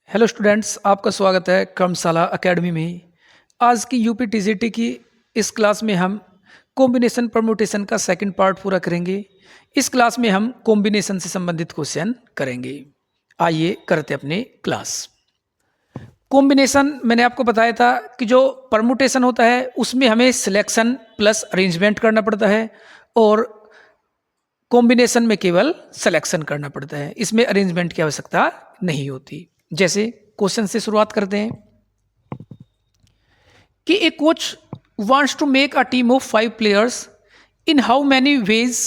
Hello students, आपका स्वागत है क्रमशाला एकेडमी में। आज की यूपी टीजीटी की इस क्लास में हम कॉम्बिनेशन परमुटेशन का सेकंड पार्ट पूरा करेंगे। इस क्लास में हम कॉम्बिनेशन से संबंधित क्वेश्चन करेंगे। आइए करते अपने क्लास। कॉम्बिनेशन मैंने आपको बताया था कि जो परमुटेशन होता है उसमें हमें सिलेक्शन प्लस अरेंजमेंट करना पड़ता है और कॉम्बिनेशन में केवल सिलेक्शन करना पड़ता है, इसमें अरेंजमेंट की आवश्यकता नहीं होती। जैसे क्वेश्चन से शुरुआत करते हैं कि a coach wants to make a team of 5 players in how many ways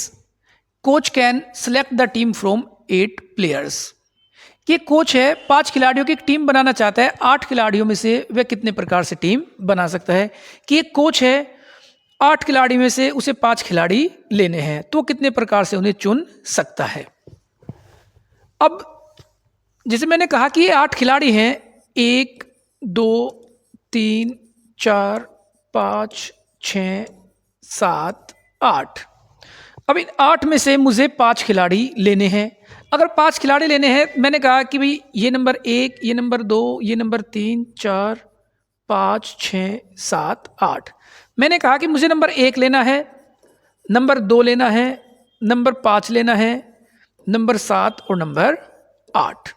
coach can select the team from 8 players. ये कोच है 5 खिलाड़ियों की एक टीम बनाना चाहता है, 8 खिलाड़ियों में से वह कितने प्रकार से टीम बना सकता है। कि एक कोच है 8 खिलाड़ी में से उसे 5 खिलाड़ी लेने हैं, तो कितने प्रकार से उन्हें चुन सकता है। अब जैसे मैंने कहा कि ये 8 खिलाड़ी हैं, 1 2 3 4 5 6 7 8। अब इन 8 में से मुझे 5 खिलाड़ी लेने हैं। अगर 5 खिलाड़ी लेने हैं, मैंने कहा कि भाई ये नंबर 1, ये नंबर 2, ये नंबर 3 4 5 6 7 8। मैंने कहा कि मुझे नंबर 1 लेना है, नंबर 2 लेना है, नंबर 5 लेना है, नंबर 7 और नंबर 8।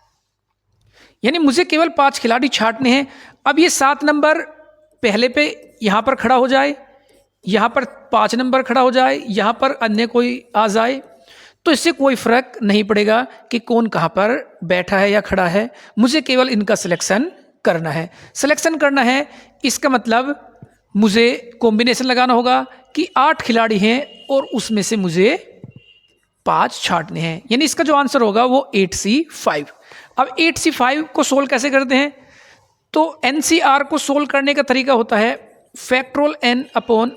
यानी मुझे केवल 5 खिलाड़ी छांटने हैं। अब ये 7 नंबर पहले पे यहाँ पर खड़ा हो जाए, यहाँ पर 5 नंबर खड़ा हो जाए, यहाँ पर अन्य कोई आ जाए, तो इससे कोई फर्क नहीं पड़ेगा कि कौन कहाँ पर बैठा है या खड़ा है। मुझे केवल इनका सिलेक्शन करना है। सिलेक्शन करना है इसका मतलब मुझे कॉम्बिनेशन लगाना होगा कि 8 खिलाड़ी हैं और उसमें से मुझे 5 छांटने हैं। यानी इसका जो आंसर होगा वो 8C5। अब 8C5 को सोल्व कैसे करते हैं, तो NCR को सोल्व करने का तरीका होता है factorial n upon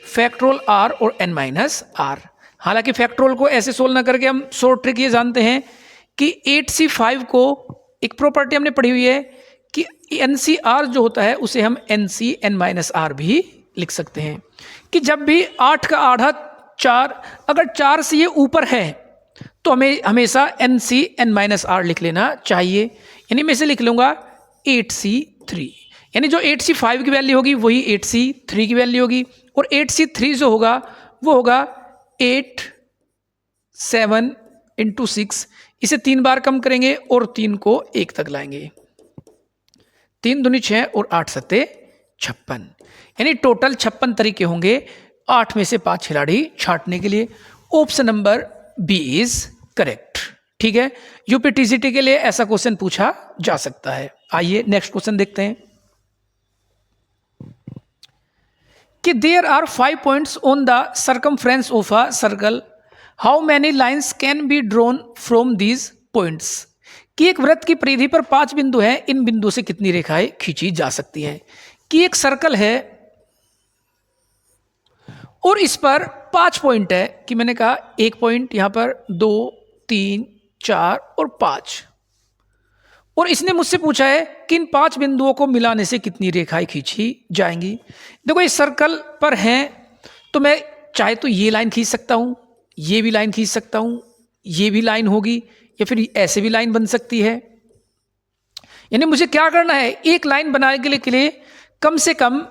factorial r और n माइनस r। हालांकि फैक्टोरियल को ऐसे सोल्व ना करके हम शॉर्ट ट्रिक ये जानते हैं कि 8C5 को एक प्रॉपर्टी हमने पढ़ी हुई है कि NCR जो होता है उसे हम NC n माइनस r भी लिख सकते हैं। कि जब भी 8 का आधा 4, अगर 4 से ये ऊपर है तो हमें हमेशा NC n माइनस r लिख लेना चाहिए। यानी मैं इसे लिख लूँगा 8C3। यानी जो 8C5 की वैल्यू होगी वही 8C3 की वैल्यू होगी, और 8C3 जो होगा वो होगा 8 7 इंटू 6। इसे 3 बार कम करेंगे और 3 को 1 तक लाएंगे। 3 दूनी 6 और 8 सत्ते 56। यानी टोटल 56 तरीके होंगे 8 में से 5 खिलाड़ी छांटने के लिए। Option number B is correct. ठीक है, यूपी टीजीटी के लिए ऐसा क्वेश्चन पूछा जा सकता है। आइए नेक्स्ट क्वेश्चन देखते हैं कि there are 5 points on the circumference of a circle, how many lines can be drawn from these points. कि एक वृत्त की परिधि पर 5 बिंदु हैं, इन बिंदु से कितनी रेखाएं खींची जा सकती हैं। कि एक सर्कल है और इस पर 5 पॉइंट है, कि मैंने कहा 1 पॉइंट यहाँ पर, 2 3 4 और 5, और इसने मुझसे पूछा है कि इन 5 बिंदुओं को मिलाने से कितनी रेखाएं खींची जाएंगी। देखो इस सर्कल पर हैं तो मैं चाहे तो ये लाइन खींच सकता हूँ, ये भी लाइन खींच सकता हूँ, ये भी लाइन होगी, या फिर ऐसे भी लाइन बन सकती है। यानी मुझे क्या करना है, एक लाइन बनाने के लिए कम से कम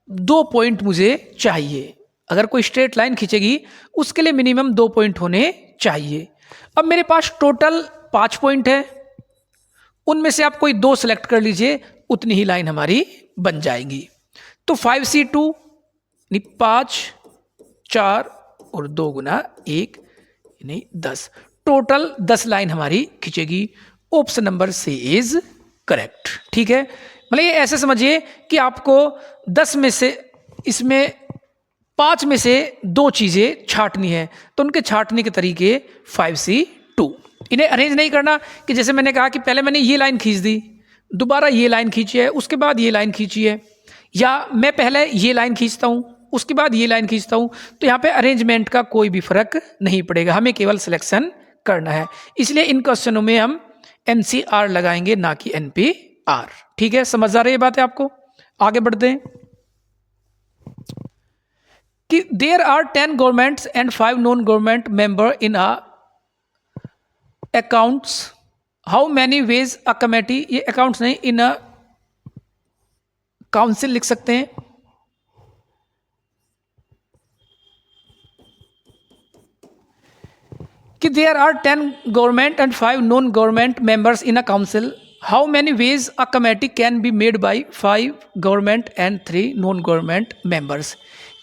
2 पॉइंट मुझे चाहिए। अगर कोई स्ट्रेट लाइन खींचेगी उसके लिए मिनिमम 2 पॉइंट होने चाहिए। अब मेरे पास टोटल 5 पॉइंट है, उनमें से आप कोई 2 सेलेक्ट कर लीजिए, उतनी ही लाइन हमारी बन जाएगी। तो 5C2 यानी 5 4 और 2 गुना 1 यानी 10, टोटल 10 लाइन हमारी खींचेगी। Option number C is correct. ठीक है, मतलब ये ऐसे समझिए कि आपको 10 में से, इसमें 5 में से 2 चीज़ें छांटनी है, तो उनके छांटने के तरीके 5C2। इन्हें अरेंज नहीं करना कि जैसे मैंने कहा कि पहले मैंने ये लाइन खींच दी, दोबारा ये लाइन खींची है, उसके बाद ये लाइन खींची है, या मैं पहले ये लाइन खींचता हूँ उसके बाद ये लाइन खींचता हूँ, तो यहाँ पे अरेंजमेंट का कोई भी फर्क नहीं पड़ेगा, हमें केवल सिलेक्शन करना है। इसलिए इन क्वेश्चनों में हम NCR लगाएंगे, ना कि NPR। ठीक है, समझ आ रही है बात है आपको। आगे बढ़ते हैं कि there are 10 governments and 5 non government member in a accounts how many ways a committee, ये अकाउंट्स नहीं, इन अ काउंसिल लिख सकते हैं। कि there are 10 government and 5 non government members in a council, how many ways a committee can be made by 5 government and 3 non government members.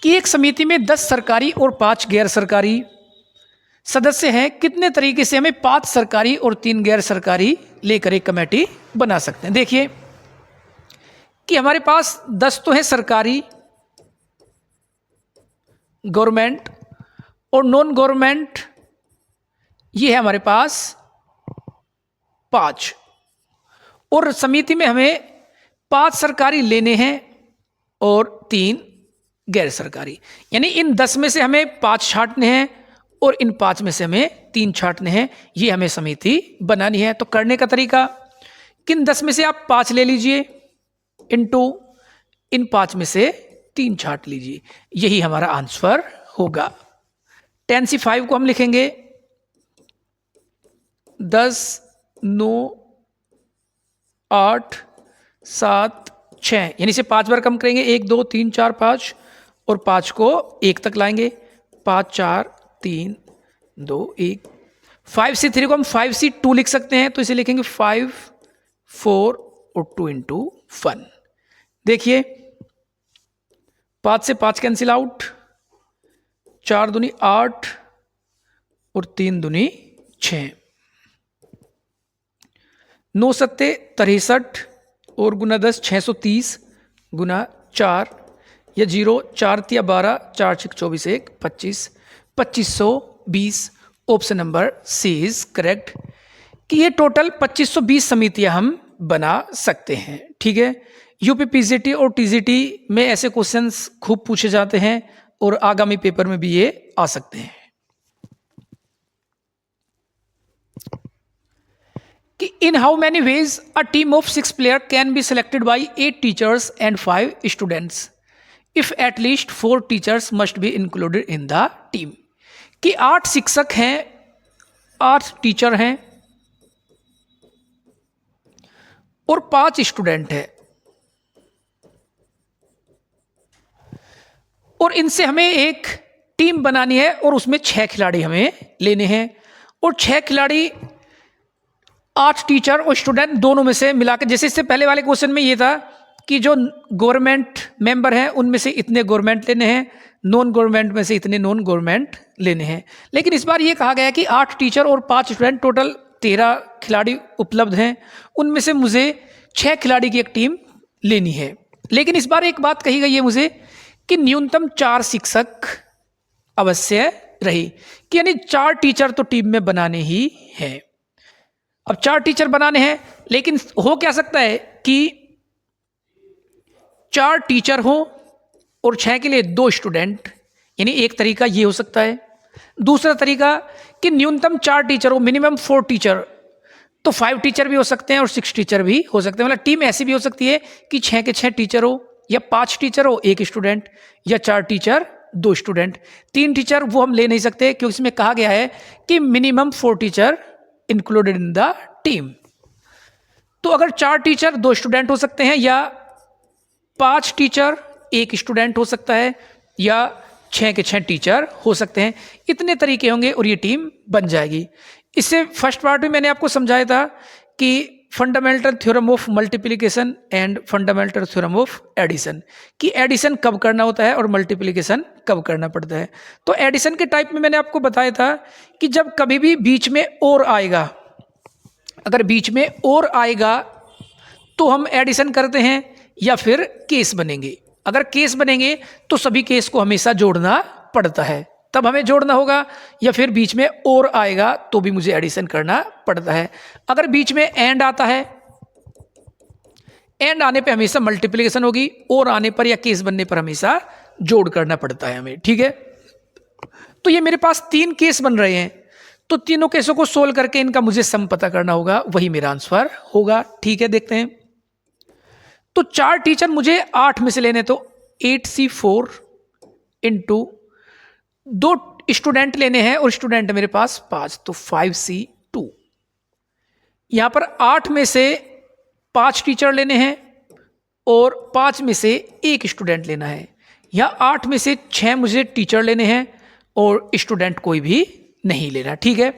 कि एक समिति में 10 सरकारी और 5 गैर सरकारी सदस्य हैं, कितने तरीके से हमें 5 सरकारी और 3 गैर सरकारी लेकर एक कमेटी बना सकते हैं। देखिए कि हमारे पास 10 तो है सरकारी गवर्नमेंट, और नॉन गवर्नमेंट ये है हमारे पास 5, और समिति में हमें 5 सरकारी लेने हैं और 3 गैर सरकारी, यानी इन 10 में से हमें 5 छांटने हैं और इन 5 में से हमें 3 छांटने हैं। ये हमें समिति बनानी है। तो करने का तरीका, किन 10 में से आप 5 ले लीजिए, इनटू इन 5 में से 3 छांट लीजिए, यही हमारा आंसर होगा। 10C5 को हम लिखेंगे 10, 9, 8, 7, 6, यानी से 5 बार कम करेंगे, 1, 2, 3, 4, 5, और 5 को 1 तक लाएंगे, 5, 4, 3, 2, 1। 5C3 को हम 5C2 लिख सकते हैं, तो इसे लिखेंगे 5, 4 और 2 इंटू 1। देखिए 5 से 5 कैंसिल आउट, 4 दूनी 8 और 3 दूनी 6, 9 सत्ते 63 और गुना 10 630 गुना 4 या 0, 4 तिया 12, 4 6 24, 1 25, 2520। Option number C is correct, कि ये टोटल 2520 समितियां हम बना सकते हैं। ठीक है, यूपी पीजीटी और टीजीटी में ऐसे क्वेश्चंस खूब पूछे जाते हैं और आगामी पेपर में भी ये आ सकते हैं। कि इन how many ways a team of 6 player can be selected by 8 teachers and 5 students if at least 4 teachers must be included in the team. कि 8 शिक्षक हैं, 8 टीचर हैं और 5 स्टूडेंट हैं, और इनसे हमें एक टीम बनानी है और उसमें 6 खिलाड़ी हमें लेने हैं, और 6 खिलाड़ी 8 टीचर और स्टूडेंट दोनों में से मिलाकर, जैसे इससे पहले वाले क्वेश्चन में ये था कि जो गवर्नमेंट मेंबर हैं उनमें से इतने गवर्नमेंट लेने हैं, नॉन गवर्नमेंट में से इतने नॉन गवर्नमेंट लेने हैं। लेकिन इस बार ये कहा गया कि 8 टीचर और 5 स्टूडेंट, टोटल 13 खिलाड़ी उपलब्ध हैं, उनमें से मुझे 6 खिलाड़ी की एक टीम लेनी है। लेकिन इस बार एक बात कही गई है मुझे कि न्यूनतम 4 शिक्षक अवश्य रही, कि यानी 4 टीचर तो टीम में बनाने ही हैं। अब 4 टीचर बनाने हैं, लेकिन हो क्या सकता है कि 4 टीचर हो और 6 के लिए 2 स्टूडेंट, यानी एक तरीका ये हो सकता है। दूसरा तरीका कि न्यूनतम 4 टीचर हो, मिनिमम 4 टीचर, तो 5 टीचर भी हो सकते हैं और 6 टीचर भी हो सकते हैं। मतलब टीम ऐसी भी हो सकती है कि 6 के 6 टीचर हो, या 5 टीचर हो 1 स्टूडेंट, या 4 टीचर 2 स्टूडेंट। 3 टीचर वो हम ले नहीं सकते क्योंकि इसमें कहा गया है कि minimum 4 teacher included in the team. तो अगर 4 टीचर 2 स्टूडेंट हो सकते हैं, या 5 टीचर 1 स्टूडेंट हो सकता है, या 6 के 6 टीचर हो सकते हैं। इतने तरीके होंगे और ये टीम बन जाएगी। इससे फर्स्ट पार्ट में मैंने आपको समझाया था कि fundamental theorem of multiplication and fundamental theorem of addition, कि एडिशन कब करना होता है और मल्टीप्लिकेशन कब करना पड़ता है। तो एडिशन के टाइप में मैंने आपको बताया था कि जब कभी भी बीच में और आएगा, अगर बीच में और आएगा तो हम एडिशन करते हैं, या फिर केस बनेंगे। अगर केस बनेंगे तो सभी केस को हमेशा जोड़ना पड़ता है, तब हमें जोड़ना होगा, या फिर बीच में और आएगा तो भी मुझे एडिशन करना पड़ता है। अगर बीच में एंड आता है, एंड आने पे हमेशा मल्टीप्लिकेशन होगी, और आने पर या केस बनने पर हमेशा जोड़ करना पड़ता है हमें। ठीक है, तो ये मेरे पास 3 केस बन रहे हैं, तो तीनों केसों को सोल्व करके इनका मुझे सम पता करना होगा, वही मेरा आंसर होगा। ठीक है, देखते हैं। तो 4 टीचर मुझे 8 में से लेने, तो 8C4 इंटू 2 स्टूडेंट लेने हैं और स्टूडेंट मेरे पास 5, तो 5C2। यहाँ पर 8 में से 5 टीचर लेने हैं और 5 में से 1 स्टूडेंट लेना है। यहाँ 8 में से 6 मुझे टीचर लेने हैं और स्टूडेंट कोई भी नहीं लेना। ठीक है,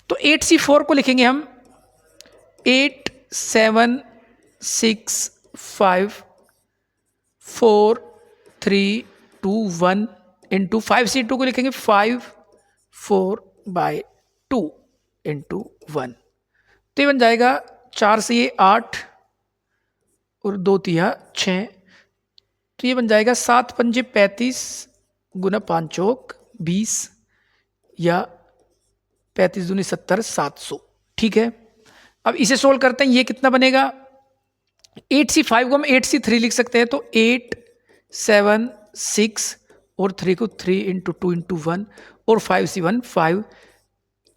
तो 8C4 को लिखेंगे हम 8 7 6 5 4 3 2 1 इंटू 5C2 को लिखेंगे 5 4/2 इंटू 1। तो ये बन जाएगा 4 से ये 8 और 2 तिया 6, तो ये बन जाएगा 7 पंजे 35 गुना 5 चौक 20 या 35 दूनी 70 700। ठीक है, अब इसे सोल्व करते हैं। ये कितना बनेगा, 8C5 को हम 8C3 लिख सकते हैं, तो 8 7 6 और 3 को 3 इंटू 2 इंटू 1 और 5C1 5,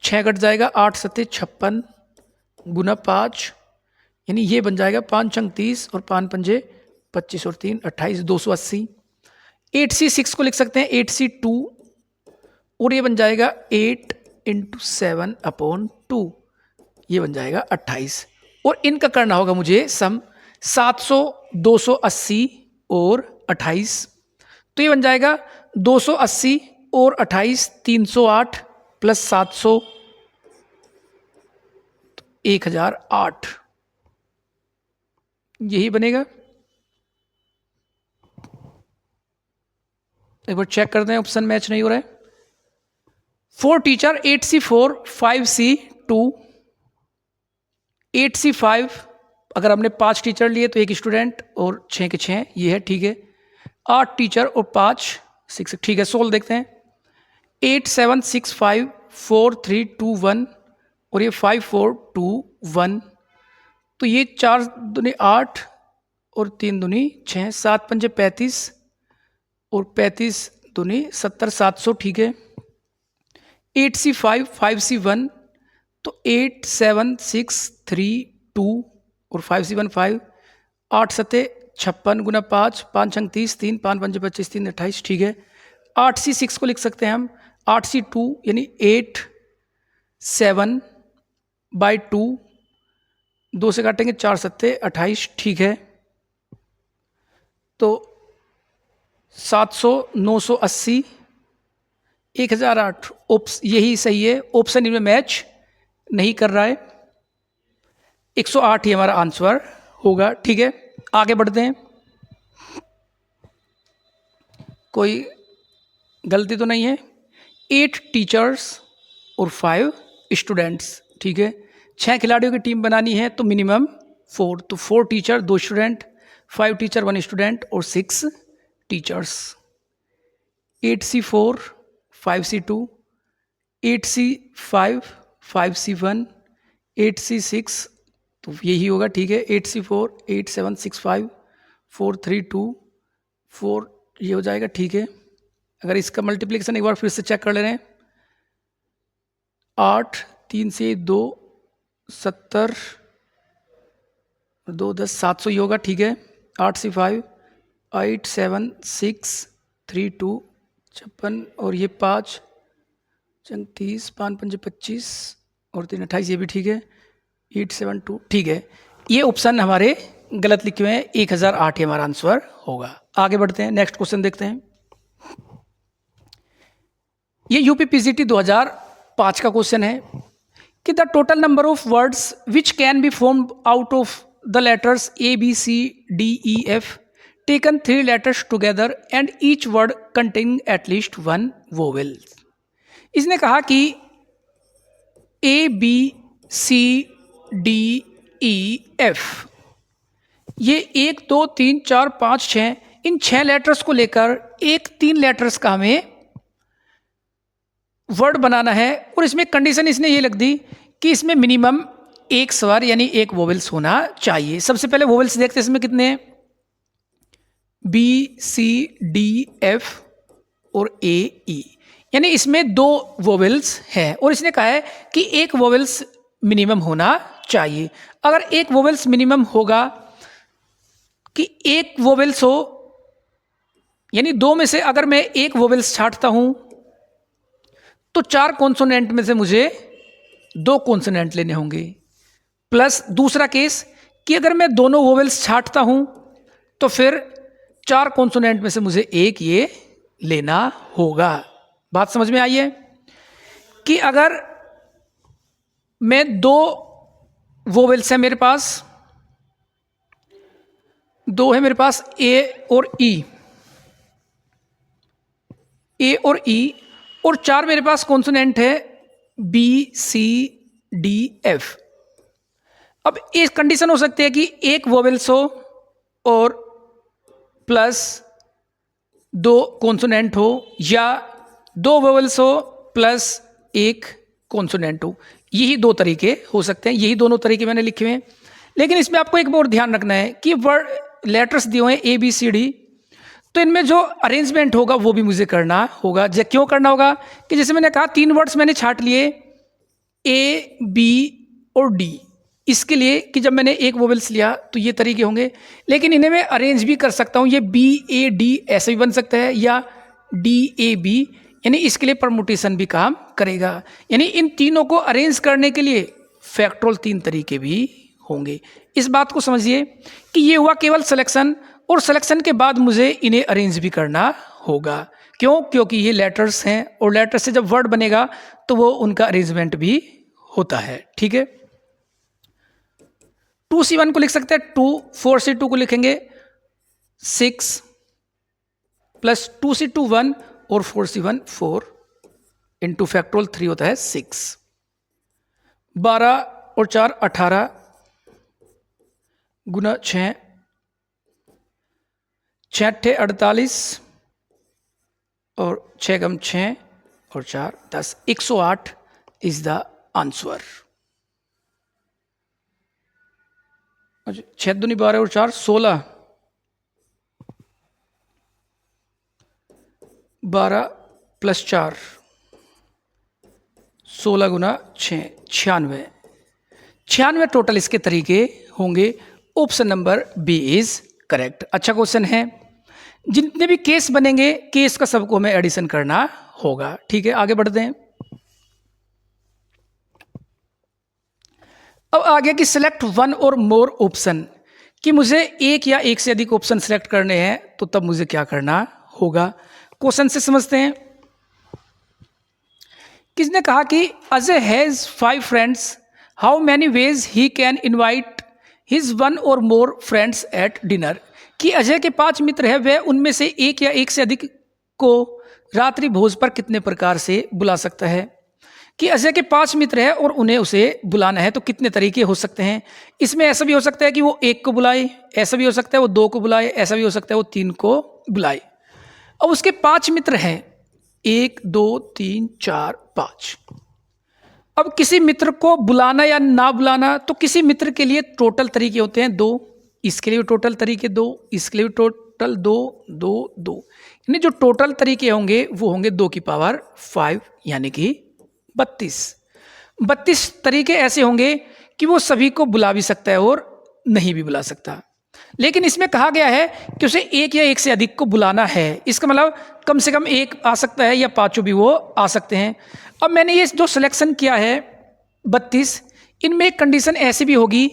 6 कट जाएगा, 8 सत्ते 56 गुना 5, यानी ये बन जाएगा 5 चंग 30 और 5 पंजे 25 और 3 28 280। 8C6 को लिख सकते हैं 8C2 और ये बन जाएगा 8 इंटू 7/2, ये बन जाएगा 28। और इनका करना होगा मुझे सम 700 280 और 28, तो ये बन जाएगा 280 और 28 308 प्लस 700 1008, यही बनेगा। एक बार चेक करते हैं, ऑप्शन मैच नहीं हो रहा है। 4 टीचर 8C4 5C2 8C5, अगर हमने 5 टीचर लिए तो 1 स्टूडेंट और 6 के 6, ये है। ठीक है, 8 टीचर और 5 6, ठीक है। सोल्व देखते हैं। 8 7 6 5 4 3 2 1 और ये 5 4 2 1, तो ये 4 दूनी 8 और 3 दूनी 6, 7 पंजे 35 और 35 दूनी 70 700। ठीक है, 8C5 5C1, तो 8 7 6 3 2 और 5C1 5, 8 सत्ते 56 गुना 5 5 छंग 30 3 5 पंजे 25 3 28। ठीक है, 8C6 को लिख सकते हैं हम 8C2 यानी 8 7/2, 2 से काटेंगे 4 सत्ते 28। ठीक है, तो 700 980 1008, यही सही है। ऑप्शन इनमें मैच नहीं कर रहा है, 108 ही हमारा आंसर होगा। ठीक है, आगे बढ़ते हैं। कोई गलती तो नहीं है। 8 टीचर्स और 5 स्टूडेंट्स। ठीक है, 6 खिलाड़ियों की टीम बनानी है तो मिनिमम 4, तो 4 टीचर 2 स्टूडेंट, 5 टीचर 1 स्टूडेंट और 6 teachers. 8C4 5C2 8C5 5C1 8C6, तो यही होगा। ठीक है, 8C4 8 7 6 5 4 3 2 4, ये हो जाएगा। ठीक है, अगर इसका मल्टीप्लिकेशन एक बार फिर से चेक कर ले रहे हैं, 8 3 से 2 70 2 10 700 ही होगा। ठीक है, 8C5 8 7 6 3 2 56 और ये 5 30 5 पंजे 25 और 3 28, ये भी ठीक है। 872, ठीक है। ये ऑप्शन हमारे गलत लिखे हुए हैं, 1008 ही हमारा आंसर होगा। आगे बढ़ते हैं, नेक्स्ट क्वेश्चन देखते हैं। ये यूपीपीसीटी 2005 का क्वेश्चन है कि the total number of words which can be formed out of the letters ABCDEF taken 3 letters together and each word containing at least 1 vowel। इसने कहा कि ABCDEF ये 1 2 3 4 5 6 इन 6 लेटर्स को लेकर एक 3 लेटर्स का हमें वर्ड बनाना है, और इसमें कंडीशन इसने ये लग दी कि इसमें मिनिमम एक स्वर यानी एक वोवेल्स होना चाहिए। सबसे पहले वोवेल्स देखते हैं, इसमें कितने हैं, BCDF और AE, यानी इसमें 2 वोवेल्स हैं, और इसने कहा है कि एक वोवेल्स मिनिमम होना चाहिए। अगर एक वोवेल्स मिनिमम होगा कि एक वोवेल्स हो, यानी 2 में से अगर मैं एक वोवेल्स छांटता हूं तो 4 कॉन्सोनेंट में से मुझे 2 कॉन्सोनेंट लेने होंगे। प्लस दूसरा केस कि अगर मैं दोनों वोवेल्स छांटता हूं तो फिर 4 कॉन्सोनेंट में से मुझे एक ये लेना होगा। बात समझ में आई है कि अगर मैं 2 वोवेल्स हैं मेरे पास, 2 है मेरे पास ए और ई, ए और ई, और 4 मेरे पास कॉन्सोनेंट है बी सी डी एफ। अब एक कंडीशन हो सकती है कि एक वोवेल्स हो और प्लस 2 कॉन्सोनेंट हो, या 2 वोवेल्स हो प्लस 1 कॉन्सोनेंट हो। यही 2 तरीके हो सकते हैं, यही दोनों तरीके मैंने लिखे हुए हैं। लेकिन इसमें आपको एक और ध्यान रखना है कि वर्ड लेटर्स दिए हुए हैं ए बी सी डी, तो इनमें जो अरेंजमेंट होगा वो भी मुझे करना होगा। क्यों करना होगा कि जैसे मैंने कहा 3 वर्ड्स मैंने छांट लिए ए बी और डी, इसके लिए कि जब मैंने एक वोवेल्स लिया तो ये तरीके होंगे, लेकिन इन्हें मैं अरेंज भी कर सकता हूँ। ये बी ए डी ऐसे भी बन सकता है, या डी ए बी, यानी इसके लिए परमुटेशन भी काम करेगा। यानी इन तीनों को अरेंज करने के लिए फैक्टोरियल 3 तरीके भी होंगे। इस बात को समझिए कि ये हुआ केवल सिलेक्शन, और सिलेक्शन के बाद मुझे इन्हें अरेंज भी करना होगा। क्यों? क्योंकि ये लेटर्स हैं, और लेटर से जब वर्ड बनेगा तो वो उनका अरेंजमेंट भी होता है। ठीक है, 2C1 को लिख सकते हैं 2, 4C2 को लिखेंगे 6 प्लस 2C2 1 और 4C1 4 इंटू फैक्टोरियल 3 होता है 6। 12 और 4 18 गुना 6, 6 48 और 6 कम 6 और 4 10, 108 इज द आंसर। 6 दूनी 12 और 4 16, 12 प्लस 4 16 गुना 6 96, 96 टोटल इसके तरीके होंगे। Option number B is correct. अच्छा क्वेश्चन है। जितने भी केस बनेंगे केस का सबको हमें एडिशन करना होगा। ठीक है, आगे बढ़ते हैं। अब आगे कि सिलेक्ट 1 और मोर ऑप्शन, कि मुझे एक या एक से अधिक ऑप्शन सिलेक्ट करने हैं तो तब मुझे क्या करना होगा। क्वेश्चन से समझते हैं। किसने कहा कि Ajay has 5 friends, how many veg he can invite his 1 और मोर फ्रेंड्स एट डिनर। कि अजय के 5 मित्र हैं, वह उनमें से एक या एक से अधिक को रात्रि भोज पर कितने प्रकार से बुला सकता है। कि अजय के 5 मित्र हैं और उन्हें उसे बुलाना है तो कितने तरीके हो सकते हैं। इसमें ऐसा भी हो सकता है कि वो 1 को बुलाए, ऐसा भी हो सकता है वो 2 को बुलाए, ऐसा भी हो सकता है वो 3 को बुलाए। अब उसके 5 मित्र हैं, 1 2 3 4 5। अब किसी मित्र को बुलाना या ना बुलाना, तो किसी मित्र के लिए टोटल तरीके होते हैं 2, इसके लिए टोटल तरीके 2, इसके लिए टोटल 2 2 2, यानी जो टोटल तरीके होंगे वो होंगे 2 की पावर 5 यानी कि 32। 32 तरीके ऐसे होंगे कि वो सभी को बुला भी सकता है और नहीं भी बुला सकता। लेकिन इसमें कहा गया है कि उसे एक या एक से अधिक को बुलाना है। इसका मतलब कम से कम 1 आ सकता है या 5 भी वो आ सकते हैं। अब मैंने ये जो सिलेक्शन किया है 32, इनमें एक कंडीशन ऐसी भी होगी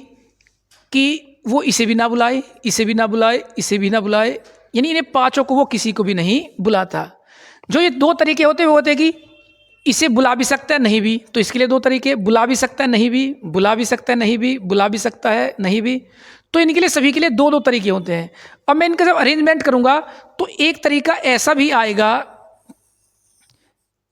कि वो इसे भी ना बुलाए, इसे भी ना बुलाए, इसे भी ना बुलाए, यानी इन्हें 5 को वो किसी को भी नहीं बुलाता। जो ये 2 तरीके होते हैं वो होते हैं कि इसे बुला भी सकता है नहीं भी, तो इसके लिए 2 तरीके, बुला भी सकता है नहीं भी, बुला भी सकता है नहीं भी, बुला भी सकता है नहीं भी, तो इनके लिए सभी के लिए 2 तरीके होते हैं। अब मैं इनका जब अरेंजमेंट करूंगा तो एक तरीका ऐसा भी आएगा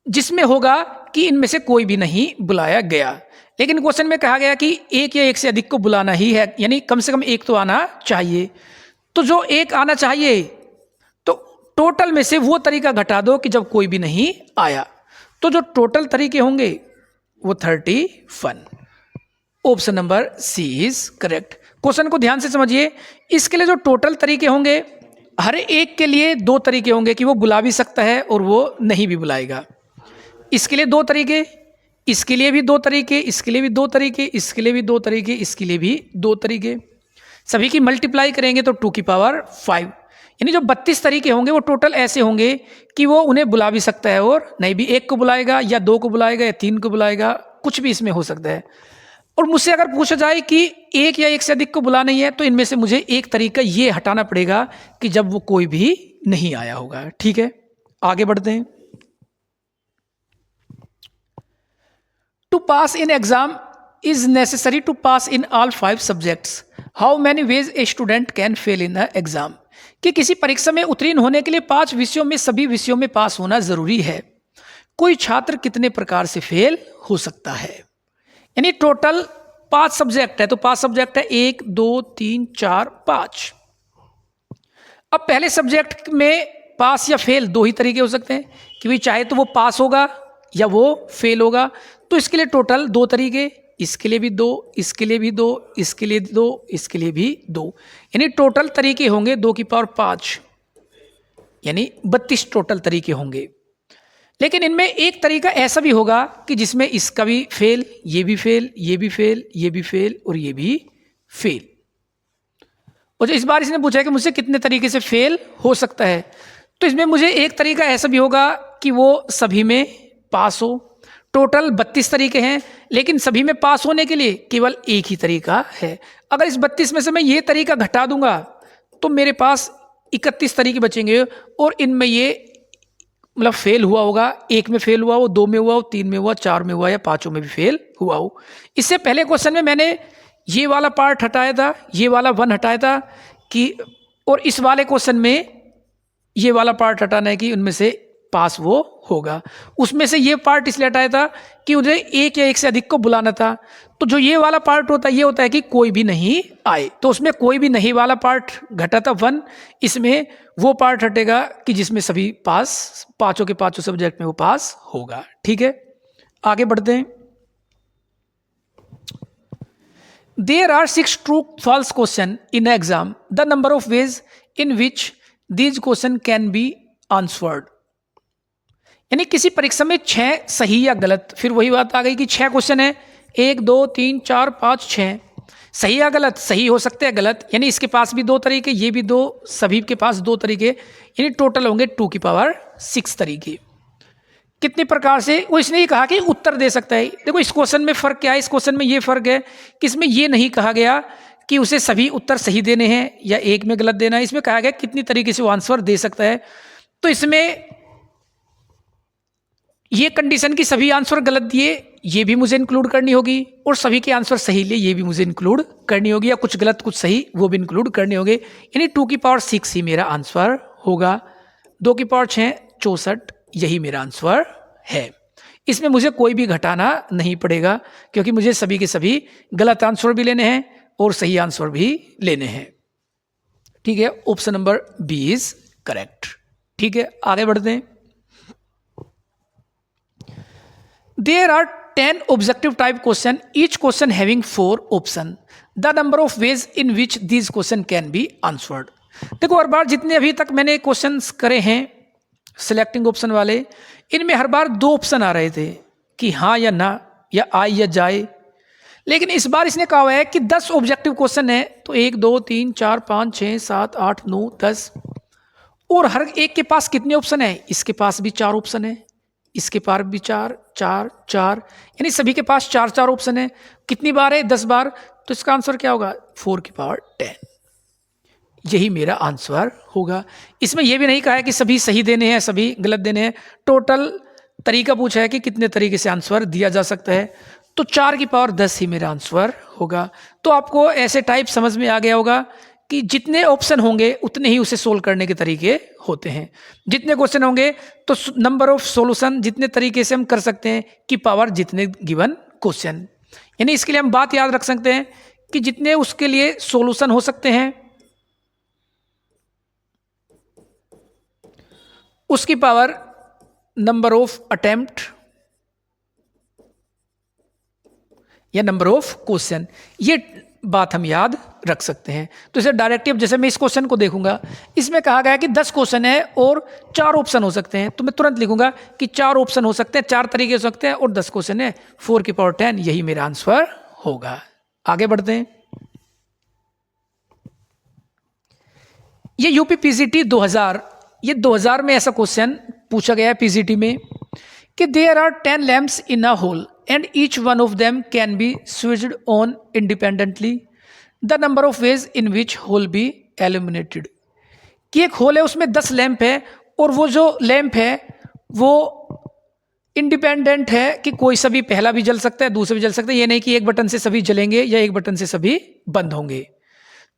जिसमें होगा कि इनमें से कोई भी नहीं बुलाया गया। लेकिन क्वेश्चन में कहा गया कि एक या एक से अधिक को बुलाना ही है, यानी कम से कम 1 तो आना चाहिए। तो जो 1 आना चाहिए तो टोटल में से वो तरीका घटा दो कि जब कोई भी नहीं आया, तो जो टोटल तरीके होंगे वो 31। Option number C is correct. Question को ध्यान से समझिए। इसके लिए जो टोटल तरीके होंगे, हर एक के लिए 2 तरीके होंगे कि वो बुला भी सकता है और वो नहीं भी बुलाएगा। इसके लिए 2 तरीके, इसके लिए भी 2 तरीके, इसके लिए भी 2 तरीके, इसके लिए भी 2 तरीके, इसके लिए भी 2 तरीके। सभी की मल्टीप्लाई करेंगे तो 2 की पावर 5, यानी जो 32 तरीके होंगे वो टोटल ऐसे होंगे कि वो उन्हें बुला भी सकता है और नहीं भी। 1 को बुलाएगा या 2 को बुलाएगा या 3 को बुलाएगा, कुछ भी इसमें हो सकता है। और मुझसे अगर पूछा जाए कि एक या एक से अधिक को बुलाना ही है, तो इनमें से मुझे एक तरीका ये हटाना पड़ेगा कि जब वो कोई भी नहीं आया होगा। ठीक है, आगे बढ़ते हैं। To pass in exam is necessary to pass in all 5 subjects. How many ways a student can fail in the exam. कि किसी परीक्षा में उत्तीर्ण होने के लिए 5 विषयों में सभी विषयों में पास होना जरूरी है। कोई छात्र कितने प्रकार से फेल हो सकता है। यानी टोटल 5 सब्जेक्ट है, तो 5 सब्जेक्ट है, 1 2 3 4 5। अब पहले सब्जेक्ट में पास या फेल 2 ही तरीके हो सकते हैं कि भाई चाहे तो वो पास होगा या वो फेल होगा। तो इसके लिए टोटल 2 तरीके, इसके लिए भी 2, इसके लिए भी 2, इसके लिए 2, इसके लिए भी 2, यानी टोटल तरीके होंगे 2 की पावर 5, यानी 32 टोटल तरीके होंगे। लेकिन इनमें एक तरीका ऐसा भी होगा कि जिसमें इसका भी फेल, ये भी फेल, ये भी फेल, ये भी फेल और ये भी फेल। और जो इस बार इसने पूछा है कि मुझसे कितने तरीके से फेल हो सकता है, तो इसमें मुझे एक तरीका ऐसा भी होगा कि वो सभी में पास हो। टोटल 32 तरीके हैं, लेकिन सभी में पास होने के लिए केवल एक ही तरीका है। अगर इस 32 में से मैं ये तरीका घटा दूंगा तो मेरे पास 31 तरीके बचेंगे, और इनमें ये मतलब फेल हुआ होगा, 1 में फेल हुआ हो, 2 में हुआ हो, 3 में हुआ, 4 में हुआ या 5 में भी फेल हुआ हो। इससे पहले क्वेश्चन में मैंने ये वाला पार्ट हटाया था, ये वाला 1 हटाया था कि, और इस वाले क्वेश्चन में ये वाला पार्ट हटाना है कि उनमें से पास वो होगा। उसमें से ये पार्ट इसलिए हटाया था कि उन्हें एक या एक से अधिक को बुलाना था। तो जो ये वाला पार्ट होता है, ये होता है कि कोई भी नहीं आए, तो उसमें कोई भी नहीं वाला पार्ट घटा था 1। इसमें वो पार्ट हटेगा कि जिसमें सभी पास, 5 के 5 सब्जेक्ट में वो पास होगा। ठीक है, आगे बढ़ते हैं। There are 6 true false question in an exam. The number of ways in which these question can be answered. यानी किसी परीक्षा में 6 सही या गलत, फिर वही बात आ गई कि 6 क्वेश्चन है, 1 2 3 4 5 6, सही या गलत, सही हो सकते हैं, गलत, यानी इसके पास भी 2 तरीके, ये भी 2, सभी के पास 2 तरीके, यानी टोटल होंगे 2 की पावर 6 तरीके। कितने प्रकार से, वो इसने ही कहा कि उत्तर दे सकता है। देखो इस क्वेश्चन में फर्क क्या है, इस क्वेश्चन में ये फर्क है कि इसमें ये नहीं कहा गया कि उसे सभी उत्तर सही देने हैं या एक में गलत देना है, इसमें कहा गया कितनी तरीके से वो आंसर दे सकता है। तो इसमें ये कंडीशन की सभी आंसर गलत दिए, ये भी मुझे इंक्लूड करनी होगी, और सभी के आंसर सही लिए, ये भी मुझे इंक्लूड करनी होगी, या कुछ गलत कुछ सही वो भी इंक्लूड करने होंगे। यानी 2 की पावर 6 ही मेरा आंसर होगा। 2 की पावर 6 64, यही मेरा आंसर है। इसमें मुझे कोई भी घटाना नहीं पड़ेगा, क्योंकि मुझे सभी के सभी गलत आंसर भी लेने हैं और सही आंसर भी लेने हैं। ठीक है, option number B is correct. ठीक है, आगे बढ़ते हैं। There are 10 objective type question, each question having 4 option. The number of ways in which these question can be answered. देखो हर बार जितने अभी तक मैंने क्वेश्चंस करे हैं सिलेक्टिंग ऑप्शन वाले, इनमें हर बार 2 ऑप्शन आ रहे थे कि हाँ या ना, या आए या जाए। लेकिन इस बार इसने कहा हुआ है कि 10 ऑब्जेक्टिव क्वेश्चन है, तो 1 2 3 4 5 6 7 8 9 10, और हर एक के पास कितने ऑप्शन है, इसके पास भी 4 ऑप्शन है, इसके पास भी 4 4 4, यानी सभी के पास 4 4 ऑप्शन है। कितनी बार है, 10 बार, तो इसका आंसर क्या होगा, 4 की पावर 10, यही मेरा आंसर होगा। इसमें यह भी नहीं कहा है कि सभी सही देने हैं सभी गलत देने हैं, टोटल तरीका पूछा है कि कितने तरीके से आंसर दिया जा सकता है, तो 4 की पावर 10 ही मेरा आंसर होगा। तो आपको ऐसे टाइप समझ में आ गया होगा कि जितने ऑप्शन होंगे उतने ही उसे सोल्व करने के तरीके होते हैं। जितने क्वेश्चन होंगे तो नंबर ऑफ सॉल्यूशन जितने तरीके से हम कर सकते हैं कि पावर जितने गिवन क्वेश्चन, यानी इसके लिए हम बात याद रख सकते हैं कि जितने उसके लिए सॉल्यूशन हो सकते हैं उसकी पावर नंबर ऑफ अटेम्प्ट या नंबर ऑफ क्वेश्चन, ये बात हम याद रख सकते हैं। तो इसे डायरेक्टिव, जैसे मैं इस क्वेश्चन को देखूंगा, इसमें कहा गया कि 10 क्वेश्चन है और 4 ऑप्शन हो सकते हैं, तो मैं तुरंत लिखूंगा कि 4 ऑप्शन हो सकते हैं, 4 तरीके हो सकते हैं, और 10 क्वेश्चन है, 4 की पावर 10, यही मेरा आंसर होगा। आगे बढ़ते हैं। ये यूपी पीजीटी 2000, ये 2000 में ऐसा क्वेश्चन पूछा गया है पीजीटी में कि there are 10 lamps in a hall and each one of them can be switched on independently. The number of ways in which hole be illuminated. कि एक होल है उसमें 10 लैंप है और वो जो लैंप है वो इंडिपेंडेंट है कि कोई सभी पहला भी जल सकता है दूसरा भी जल सकता है, ये नहीं कि एक बटन से सभी जलेंगे या एक बटन से सभी बंद होंगे।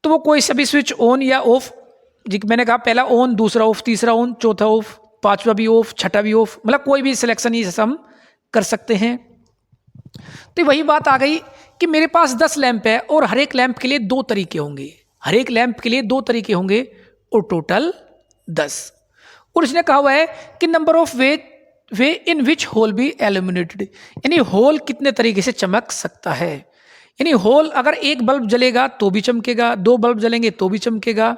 तो वो कोई सभी स्विच ऑन या ऑफ, जी मैंने कहा पहला ऑन दूसरा ऑफ तीसरा ऑन चौथा ऑफ पांचवा भी ऑफ छठा भी ऑफ, मतलब कोई भी सिलेक्शन ही हम कर सकते हैं। तो वही बात आ गई कि मेरे पास 10 लैंप है और हर एक लैंप के लिए 2 तरीके होंगे, हर एक लैंप के लिए 2 तरीके होंगे और टोटल 10। और इसने कहा हुआ है कि number of way in which whole B illuminated, यानी होल कितने तरीके से चमक सकता है। यानी होल अगर एक बल्ब जलेगा तो भी चमकेगा, 2 बल्ब जलेंगे तो भी चमकेगा।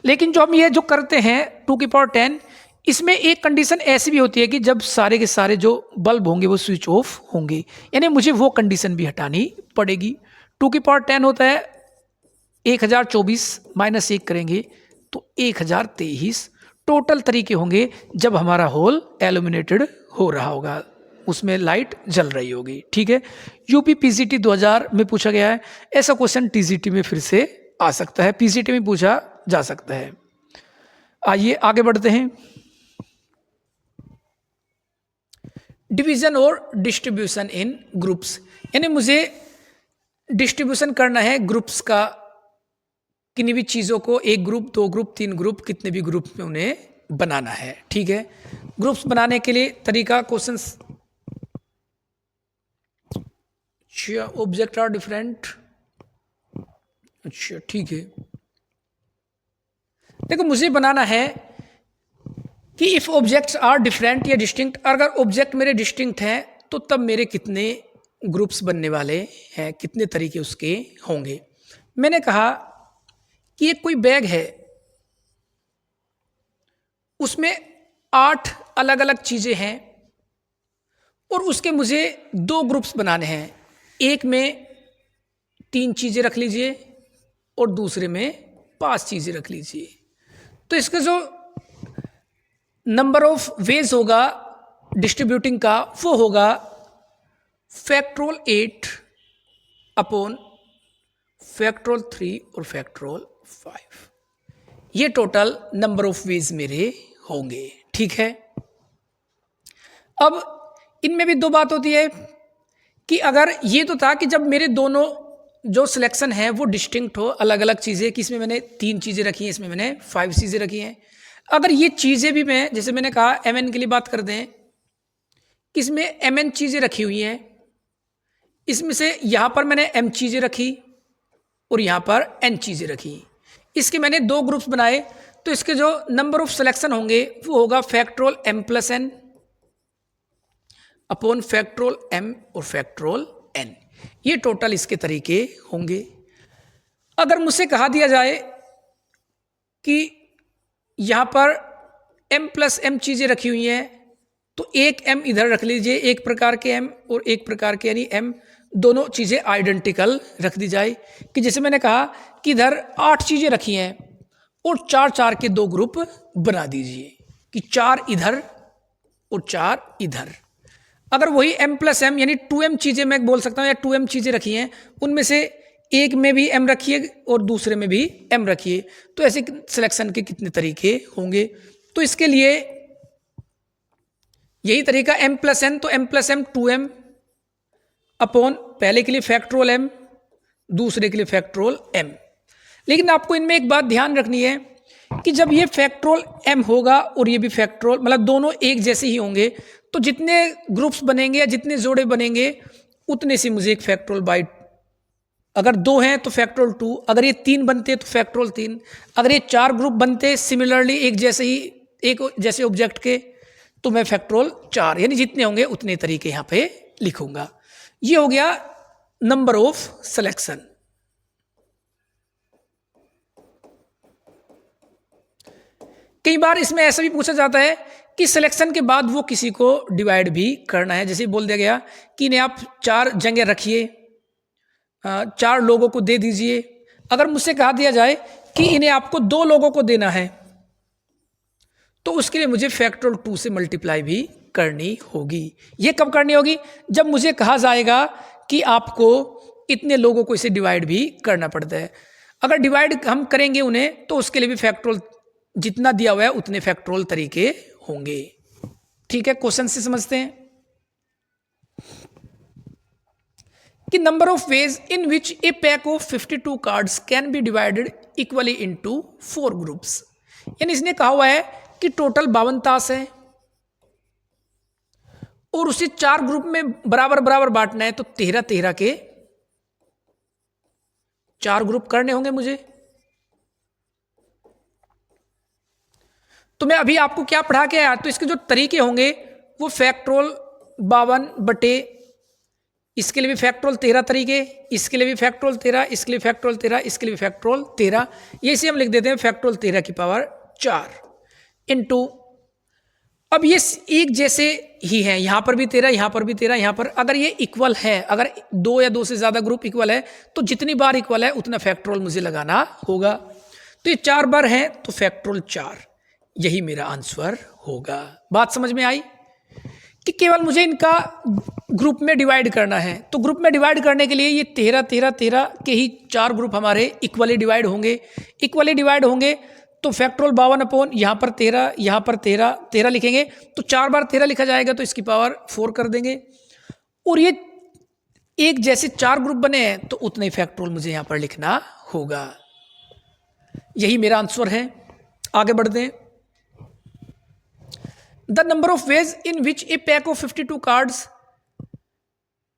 लेकिन जो हम ये जो करते हैं 2 की पावर 10, इसमें एक कंडीशन ऐसी भी होती है कि जब सारे के सारे जो बल्ब होंगे वो स्विच ऑफ होंगे, यानी मुझे वो कंडीशन भी हटानी पड़ेगी। 2 की पावर 10 होता है 1024 माइनस 1 करेंगे तो 1023 टोटल तरीके होंगे जब हमारा होल एल्यूमिनेटेड हो रहा होगा, उसमें लाइट जल रही होगी। ठीक है, यूपी पीसीटी 2000 में पूछा गया है, ऐसा क्वेश्चन टीजीटी में फिर से आ सकता है, पीसीटी में पूछा जा सकता है। आइए आगे बढ़ते हैं। डिवीजन और डिस्ट्रीब्यूशन इन ग्रुप्स, यानी मुझे डिस्ट्रीब्यूशन करना है ग्रुप्स का, किन्हीं भी चीज़ों को 1 ग्रुप 2 ग्रुप 3 ग्रुप कितने भी ग्रुप में उन्हें बनाना है। ठीक है, ग्रुप्स बनाने के लिए तरीका क्वेश्चंस, अच्छा ऑब्जेक्ट आर डिफरेंट, अच्छा ठीक है। देखो मुझे बनाना है कि इफ ऑब्जेक्ट्स आर डिफरेंट या डिस्टिंक्ट, अगर ऑब्जेक्ट मेरे डिस्टिंक्ट हैं तो तब मेरे कितने ग्रुप्स बनने वाले हैं, कितने तरीके उसके होंगे। मैंने कहा कि एक कोई बैग है उसमें 8 अलग अलग चीज़ें हैं और उसके मुझे 2 ग्रुप्स बनाने हैं, एक में 3 चीज़ें रख लीजिए और दूसरे में 5 चीज़ें रख लीजिए। तो इसका जो नंबर ऑफ वेज होगा डिस्ट्रीब्यूटिंग का वो होगा फैक्टोरियल 8 अपॉन फैक्टोरियल 3 और फैक्टोरियल 5, ये टोटल नंबर ऑफ वेज मेरे होंगे। ठीक है, अब इनमें भी 2 बात होती है कि अगर ये तो था कि जब मेरे दोनों जो सिलेक्शन है वो डिस्टिंक्ट हो, अलग अलग चीज़ें, कि इसमें मैंने 3 चीज़ें रखी हैं, इसमें मैंने 5 चीज़ें रखी हैं। अगर ये चीज़ें भी मैं, जैसे मैंने कहा mn के लिए बात करते हैं, इसमें mn चीज़ें रखी हुई हैं, इसमें से यहाँ पर मैंने m चीज़ें रखी और यहाँ पर n चीज़ें रखी, इसके मैंने 2 ग्रुप्स बनाए, तो इसके जो नंबर ऑफ सिलेक्शन होंगे वो होगा factorial m plus n upon factorial m और फैक्टोरियल n, ये टोटल इसके तरीके होंगे। अगर मुझसे कहा दिया जाए कि यहाँ पर m प्लस m चीज़ें रखी हुई हैं तो एक m इधर रख लीजिए, एक प्रकार के m और एक प्रकार के यानी m, दोनों चीज़ें आइडेंटिकल रख दी जाए। कि जैसे मैंने कहा कि इधर 8 चीज़ें रखी हैं और 4 के 2 ग्रुप बना दीजिए कि 4 इधर और 4 इधर। अगर वही m प्लस m यानी 2m चीज़ें मैं बोल सकता हूँ या 2m चीज़ें रखी हैं, उनमें से एक में भी m रखिए और दूसरे में भी m रखिए, तो ऐसे सिलेक्शन के कितने तरीके होंगे। तो इसके लिए यही तरीका m प्लस n, तो m plus m 2m upon पहले के लिए फैक्टोरियल m, दूसरे के लिए फैक्टोरियल m। लेकिन आपको इनमें एक बात ध्यान रखनी है कि जब ये फैक्टोरियल m होगा और ये भी फैक्टोरियल, मतलब दोनों एक जैसे ही होंगे, तो जितने ग्रुप्स बनेंगे या जितने जोड़े बनेंगे उतने से मुझे एक फैक्टोरियल बाई, अगर 2 हैं तो फैक्टोरियल 2, अगर ये 3 बनते तो फैक्टोरियल 3, अगर ये 4 ग्रुप बनते सिमिलरली एक जैसे ही एक जैसे ऑब्जेक्ट के तो मैं फैक्टोरियल 4, यानी जितने होंगे उतने तरीके यहाँ पे लिखूंगा। ये हो गया नंबर ऑफ सिलेक्शन। कई बार इसमें ऐसा भी पूछा जाता है कि सिलेक्शन के बाद वो किसी को डिवाइड भी करना है, जैसे बोल दिया गया कि इन्हें आप 4 जगह रखिए, 4 लोगों को दे दीजिए। अगर मुझसे कहा दिया जाए कि इन्हें आपको 2 लोगों को देना है तो उसके लिए मुझे फैक्टोरियल 2 से मल्टीप्लाई भी करनी होगी। ये कब करनी होगी? जब मुझे कहा जाएगा कि आपको इतने लोगों को इसे डिवाइड भी करना पड़ता है। अगर डिवाइड हम करेंगे उन्हें तो उसके लिए भी फैक्टोरियल जितना दिया हुआ है उतने फैक्टोरियल तरीके होंगे। ठीक है, क्वेश्चन से समझते हैं कि number of ways in which a pack of 52 cards can be divided equally into 4 groups. यानी इसने कहा हुआ है कि टोटल 52 ताश है और उसे 4 ग्रुप में बराबर बराबर बांटना है, तो 13 के 4 ग्रुप करने होंगे मुझे। तो मैं अभी आपको क्या पढ़ा के आया, तो इसके जो तरीके होंगे वो फैक्टोरियल 52 बटे, इसके लिए भी फैक्टोरियल 13 तरीके, इसके लिए भी फैक्टोरियल 13, इसके लिए फैक्टोरियल 13, इसके लिए भी फैक्टोरियल 13। ये इसे हम लिख देते हैं फैक्टोरियल 13 की पावर 4 इनटू। अब ये एक जैसे ही है, यहां पर भी 13, यहां पर भी 13, यहां पर अगर ये इक्वल है, अगर 2 या 2 से ज्यादा ग्रुप इक्वल है तो जितनी बार इक्वल है उतना फैक्टोरियल मुझे लगाना होगा। तो ये 4 बार है तो फैक्टोरियल 4, यही मेरा आंसर होगा। बात समझ में आई कि केवल मुझे इनका ग्रुप में डिवाइड करना है। तो ग्रुप में डिवाइड करने के लिए ये 13 13 13 के ही 4 ग्रुप हमारे इक्वली डिवाइड होंगे। इक्वली डिवाइड होंगे तो फैक्टोरियल 52 अपॉन यहाँ पर 13, यहाँ पर 13 13 लिखेंगे, तो 4 बार 13 लिखा जाएगा तो इसकी पावर 4 कर देंगे। और ये एक जैसे 4 ग्रुप बने हैं तो उतने ही फैक्टोरियल मुझे यहाँ पर लिखना होगा। यही मेरा आंसर है। आगे बढ़ते हैं। The number of ways in which a pack of 52 cards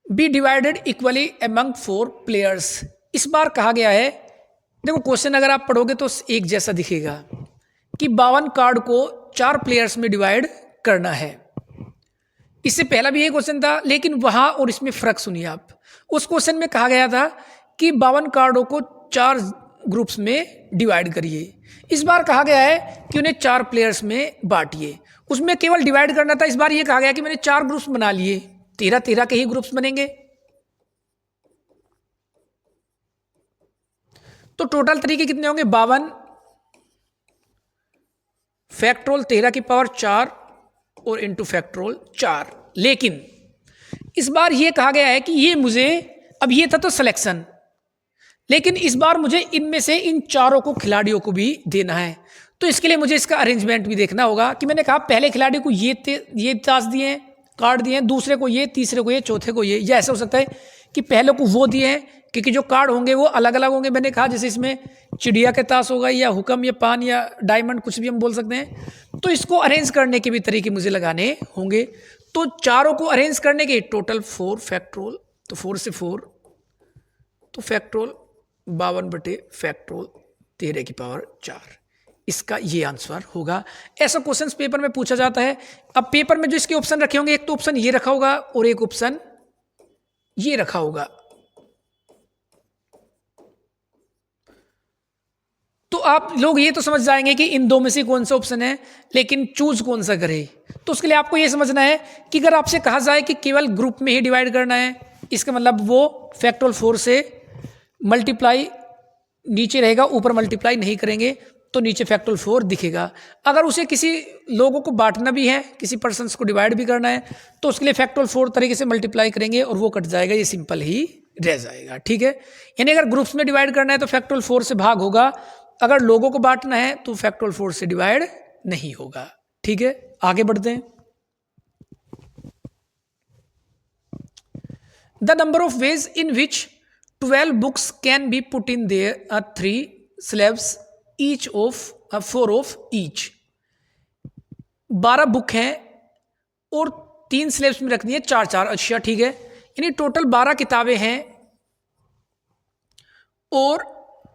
be divided equally among 4 players. इस बार कहा गया है, देखो क्वेश्चन अगर आप पढ़ोगे तो एक जैसा दिखेगा कि 52 कार्ड को 4 प्लेयर्स में डिवाइड करना है। इससे पहला भी यही क्वेश्चन था, लेकिन वहां और इसमें फर्क सुनिए आप। उस क्वेश्चन में कहा गया था कि 52 कार्डों को 4 ग्रुप्स में डिवाइड करिए। इस बार कहा गया है कि उन्हें 4 प्लेयर्स में बांटिए। उसमें केवल डिवाइड करना था। इस बार यह कहा गया कि मैंने 4 ग्रुप्स बना लिए, 13 13 के ही ग्रुप्स बनेंगे। तो टोटल तरीके कितने होंगे? 52 फैक्टोरियल 13 की पावर 4 और इंटू फैक्टोरियल 4। लेकिन इस बार यह कहा गया है कि ये मुझे, अब ये था तो सिलेक्शन, लेकिन इस बार मुझे इनमें से इन चारों को खिलाड़ियों को भी देना है। तो इसके लिए मुझे इसका अरेंजमेंट भी देखना होगा कि मैंने कहा पहले खिलाड़ी को ये ताश दिए हैं, कार्ड दिए हैं, दूसरे को ये, तीसरे को ये, चौथे को ये। या ऐसा हो सकता है कि पहले को वो दिए हैं, क्योंकि जो कार्ड होंगे वो अलग अलग होंगे। मैंने कहा जैसे इसमें चिड़िया के ताश होगा, या हुक्म, या पान, या डायमंड, कुछ भी हम बोल सकते हैं। तो इसको अरेंज करने के भी तरीके मुझे लगाने होंगे। तो चारों को अरेंज करने के टोटल 4 फैक्टोरियल, तो 4 से 4 तो फैक्टोरियल 52 बटे फैक्टोरियल 13 की पावर 4। इसका ये आंसर होगा। ऐसा क्वेश्चन पेपर में पूछा जाता है। अब पेपर में जो इसके ऑप्शन रखे होंगे, एक तो ऑप्शन ये रखा होगा और एक ऑप्शन ये रखा होगा। तो आप लोग ये तो समझ जाएंगे कि इन दो में से कौन सा ऑप्शन है, लेकिन चूज कौन सा करें। तो उसके लिए आपको ये समझना है कि अगर आपसे कहा जाए कि केवल ग्रुप में ही डिवाइड करना है, इसका मतलब वो फैक्टोरियल 4 से मल्टीप्लाई नीचे रहेगा, ऊपर मल्टीप्लाई नहीं करेंगे तो नीचे फैक्टोरियल 4 दिखेगा। अगर उसे किसी लोगों को बांटना भी है, किसी पर्सन्स को डिवाइड भी करना है, तो उसके लिए फैक्टोरियल 4 तरीके से मल्टीप्लाई करेंगे और वो कट जाएगा, ये सिंपल ही रह जाएगा। ठीक है, यानी अगर ग्रुप्स में डिवाइड करना है तो फैक्टोरियल 4 से भाग होगा, अगर लोगों को बांटना है तो फैक्टोरियल 4 से डिवाइड नहीं होगा। ठीक है, आगे बढ़ते हैं। The number of ways in which 12 books can be put in their 3 slabs each of 4 of each. 12 book हैं और 3 स्लैब्स में रखनी है 4-4। अच्छा ठीक है, यानी टोटल 12 किताबें हैं और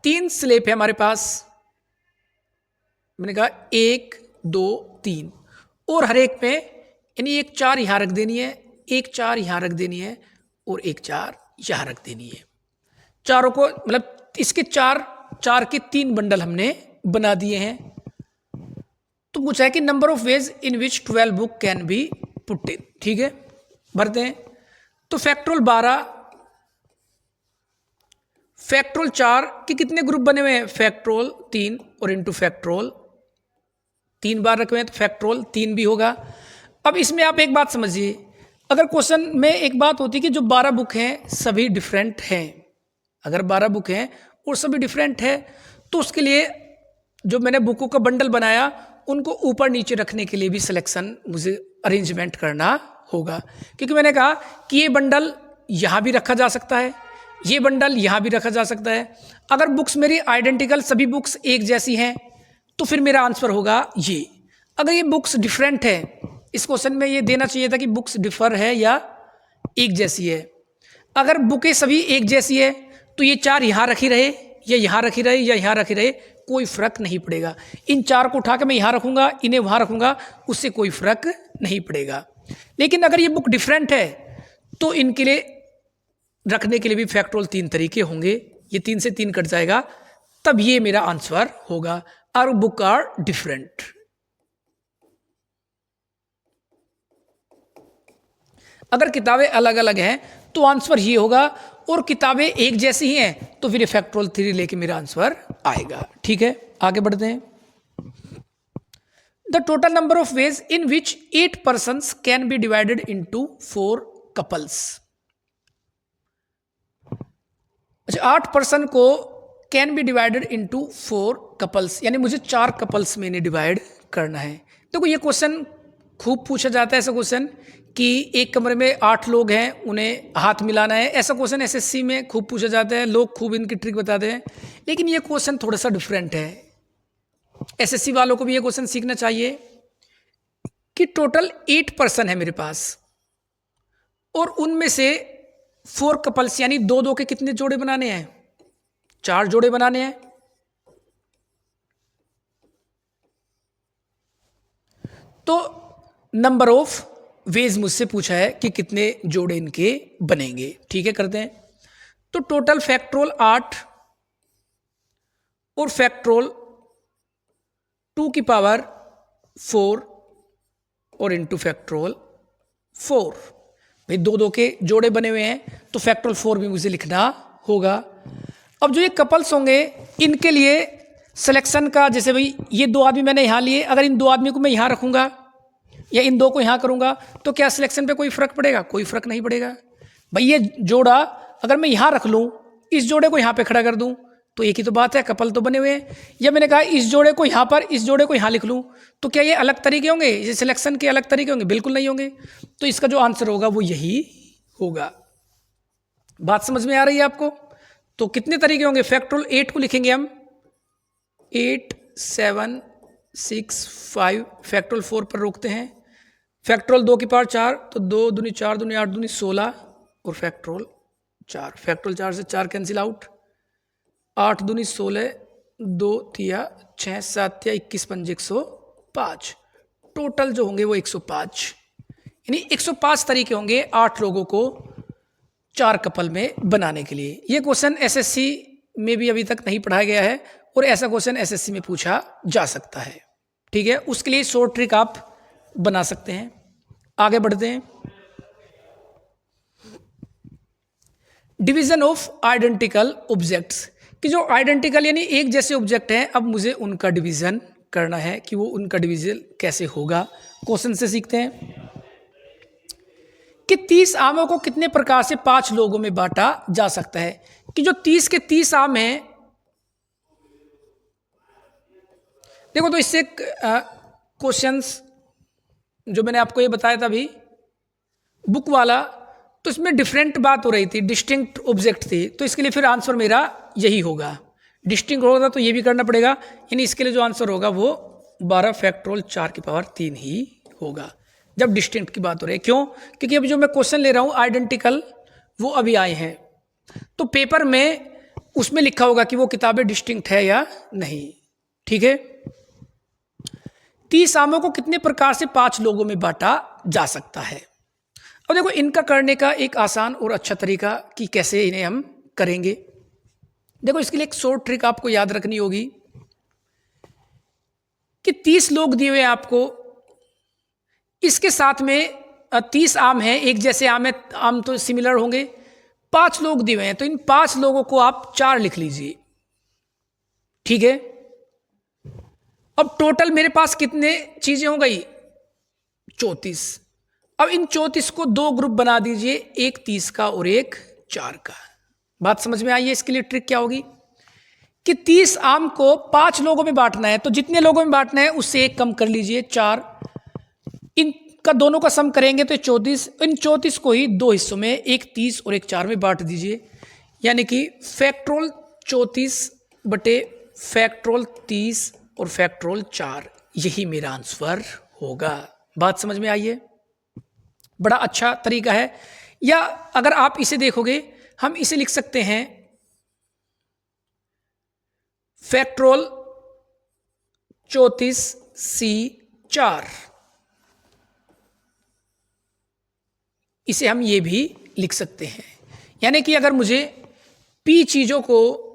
3 स्लैब है हमारे पास। मैंने कहा 1 2 3 और हर एक में यानी 1 4 यहां रख देनी है, 1 4 यहां रख देनी है और 1 4 यहां रख देनी है। चारों को मतलब इसके 4 के 3 बंडल हमने बना दिए हैं। तो पूछा है कि number of ways in which 12 book can be put in. ठीक है, भरते हैं। तो फैक्टोरियल 12 फैक्टोरियल 4 के कितने ग्रुप बने हुए हैं? फैक्टोरियल 3 और इंटू फैक्टोरियल 3 बार रखे हुए हैं तो फैक्टोरियल 3 भी होगा। अब इसमें आप एक बात समझिए, अगर क्वेश्चन में एक बात होती कि जो 12 बुक हैं सभी डिफरेंट हैं, अगर 12 बुक हैं और सभी डिफरेंट है तो उसके लिए जो मैंने बुकों का बंडल बनाया उनको ऊपर नीचे रखने के लिए भी सिलेक्शन मुझे अरेंजमेंट करना होगा, क्योंकि मैंने कहा कि ये बंडल यहाँ भी रखा जा सकता है, ये बंडल यहाँ भी रखा जा सकता है। अगर बुक्स मेरी आइडेंटिकल, सभी बुक्स एक जैसी हैं, तो फिर मेरा आंसर होगा ये। अगर ये बुक्स डिफरेंट है, इस क्वेश्चन में ये देना चाहिए था कि बुक्स डिफर है या एक जैसी है। अगर बुकें सभी एक जैसी है तो ये 4 यहाँ रखी रहे या यहाँ रखी रहे या यहाँ रखी रहे, कोई फर्क नहीं पड़ेगा। इन 4 को उठा के मैं यहाँ रखूँगा, इन्हें वहाँ रखूँगा, उससे कोई फर्क नहीं पड़ेगा। लेकिन अगर ये बुक डिफरेंट है तो इनके लिए रखने के लिए भी फैक्टोरियल 3 तरीके होंगे। ये 3 से 3 कट जाएगा, तब ये मेरा आंसर होगा। Are book are different. अगर किताबें अलग अलग हैं तो आंसर ये होगा, और किताबें एक जैसी ही हैं तो फिर फैक्टोरियल 3 लेके मेरा आंसर आएगा। ठीक है, आगे बढ़ते हैं। The total number of ways in which 8 persons can be divided into 4 couples। अच्छा, 8 पर्सन को can be divided into 4 couples, यानी मुझे 4 couples में इन्हें डिवाइड करना है। देखो ये क्वेश्चन खूब पूछा जाता है, ऐसा क्वेश्चन कि एक कमरे में 8 लोग हैं, उन्हें हाथ मिलाना है। ऐसा क्वेश्चन एसएससी में खूब पूछा जाता है, लोग खूब इनकी ट्रिक बताते हैं। लेकिन ये क्वेश्चन थोड़ा सा डिफरेंट है। एसएससी वालों को भी ये क्वेश्चन सीखना चाहिए कि टोटल 8 पर्सन है मेरे पास, और उनमें से 4 कपल्स यानी 2-2 के कितने जोड़े बनाने हैं? 4 जोड़े बनाने हैं। तो नंबर ऑफ वेज मुझसे पूछा है कि कितने जोड़े इनके बनेंगे। ठीक है, करते हैं। तो टोटल फैक्टोरियल 8 और फैक्टोरियल 2 की पावर 4 और इंटू फैक्टोरियल 4। भाई 2-2 के जोड़े बने हुए हैं तो फैक्टोरियल 4 भी मुझे लिखना होगा। अब जो ये कपल्स होंगे इनके लिए सिलेक्शन का, जैसे भाई ये 2 आदमी मैंने यहाँ लिए, अगर इन 2 आदमी को मैं यहाँ रखूँगा या इन 2 को यहाँ करूँगा तो क्या सिलेक्शन पे कोई फ़र्क पड़ेगा? कोई फ़र्क नहीं पड़ेगा। भाई ये जोड़ा अगर मैं यहाँ रख लूँ, इस जोड़े को यहाँ पे खड़ा कर दूँ तो एक ही तो बात है, कपल तो बने हुए हैं। या मैंने कहा इस जोड़े को यहाँ पर, इस जोड़े को यहाँ लिख लूँ, तो क्या ये अलग तरीके होंगे? ये सिलेक्शन के अलग तरीके होंगे? बिल्कुल नहीं होंगे। तो इसका जो आंसर होगा वो यही होगा। बात समझ में आ रही है आपको? तो कितने तरीके होंगे? फैक्टोरियल 8 को लिखेंगे हम 8 7 6 5, फैक्टोरियल 4 पर रोकते हैं। फैक्टोरियल 2 की पावर 4, तो 2 दूनी 4 दूनी 8 दूनी 16, और फैक्टोरियल 4, फैक्टोरियल 4 से 4 कैंसिल आउट, 8 दूनी 16, 2 तिया 6 7 तिया 21 पंजे 105। टोटल जो होंगे वो 105, यानी 105 तरीके होंगे 8 लोगों को 4 कपल में बनाने के लिए। ये क्वेश्चन एसएससी में भी अभी तक नहीं पढ़ाया गया है, और ऐसा क्वेश्चन एसएससी में पूछा जा सकता है। ठीक है, उसके लिए शॉर्ट ट्रिक आप बना सकते हैं। आगे बढ़ते हैं। डिवीजन ऑफ आइडेंटिकल ऑब्जेक्ट्स, कि जो आइडेंटिकल यानी एक जैसे ऑब्जेक्ट हैं, अब मुझे उनका डिवीजन करना है कि वो उनका डिवीजन कैसे होगा। क्वेश्चन से सीखते हैं कि 30 आमों को कितने प्रकार से 5 लोगों में बांटा जा सकता है। कि जो 30 के 30 आम हैं, देखो तो इससे क्वेश्चंस जो मैंने आपको ये बताया था अभी बुक वाला, तो इसमें डिफरेंट बात हो रही थी, डिस्टिंक्ट ऑब्जेक्ट थी, तो इसके लिए फिर आंसर मेरा यही होगा। डिस्टिंक्ट होगा तो ये भी करना पड़ेगा, यानी इसके लिए जो आंसर होगा वो 12 फैक्टोरियल 4 की पावर 3 ही होगा जब डिस्टिंक्ट की बात हो रही है। क्यों? क्योंकि अभी जो मैं क्वेश्चन ले रहा हूँ आइडेंटिकल, वो अभी आए हैं, तो पेपर में उसमें लिखा होगा कि वो किताबें डिस्टिंक्ट है या नहीं। ठीक है, 30 आमों को कितने प्रकार से 5 लोगों में बांटा जा सकता है। अब देखो इनका करने का एक आसान और अच्छा तरीका कि कैसे इन्हें हम करेंगे। देखो इसके लिए एक शॉर्ट ट्रिक आपको याद रखनी होगी कि 30 लोग दिए हुए हैं आपको, इसके साथ में 30 आम हैं, एक जैसे आम है, आम तो सिमिलर होंगे। 5 लोग दिए हुए हैं, तो इन 5 लोगों को आप 4 लिख लीजिए। ठीक है, अब टोटल मेरे पास कितने चीजें हो गई? 34। अब इन 34 को दो ग्रुप बना दीजिए, एक 30 का और एक 4 का। बात समझ में आई है? इसके लिए ट्रिक क्या होगी कि 30 आम को 5 लोगों में बांटना है, तो जितने लोगों में बांटना है उससे एक कम कर लीजिए, 4। इनका दोनों का सम करेंगे तो 34। इन 34 को ही दो हिस्सों में, एक 30 और एक 4 में बांट दीजिए, यानी कि फैक्टोरियल 34 बटे फैक्टोरियल 30 और फैक्टोरियल 4, यही मेरा आंसर होगा। बात समझ में आई है? बड़ा अच्छा तरीका है। या अगर आप इसे देखोगे, हम इसे लिख सकते हैं फैक्टोरियल 34C4, इसे हम ये भी लिख सकते हैं। यानी कि अगर मुझे P चीजों को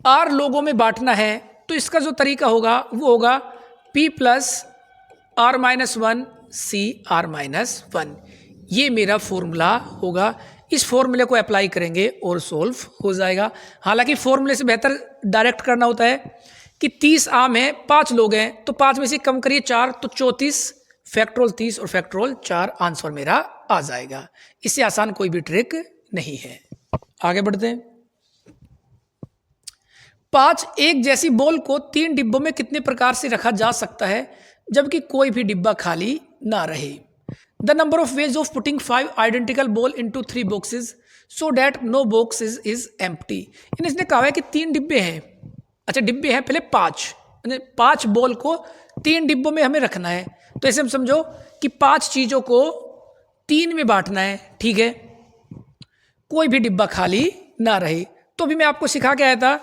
R लोगों में बांटना है तो इसका जो तरीका होगा वो होगा P प्लस R-1 CR-1, ये मेरा फॉर्मूला होगा। इस फॉर्मूले को अप्लाई करेंगे और सॉल्व हो जाएगा। हालांकि फॉर्मूले से बेहतर डायरेक्ट करना होता है कि 30 आम है, 5 लोग हैं, तो 5 में से कम करिए 4, तो 34 फैक्टोरियल 30 और फैक्टोरियल 4 आंसर मेरा आ जाएगा। इससे आसान कोई भी ट्रिक नहीं है। आगे बढ़ते हैं। 5 एक जैसी बॉल को 3 डिब्बों में कितने प्रकार से रखा जा सकता है जबकि कोई भी डिब्बा खाली ना रहे? The number of ways of putting 5 identical ball into 3 boxes so that no box is empty. इसने कहा है कि 3 डिब्बे हैं। अच्छा, डिब्बे हैं पहले 5, 5 बॉल को 3 डिब्बों में हमें रखना है। तो ऐसे हम समझो कि 5 चीजों को 3 में बांटना है, ठीक है, कोई भी डिब्बा खाली ना रहे। तो अभी मैं आपको सिखा के आया था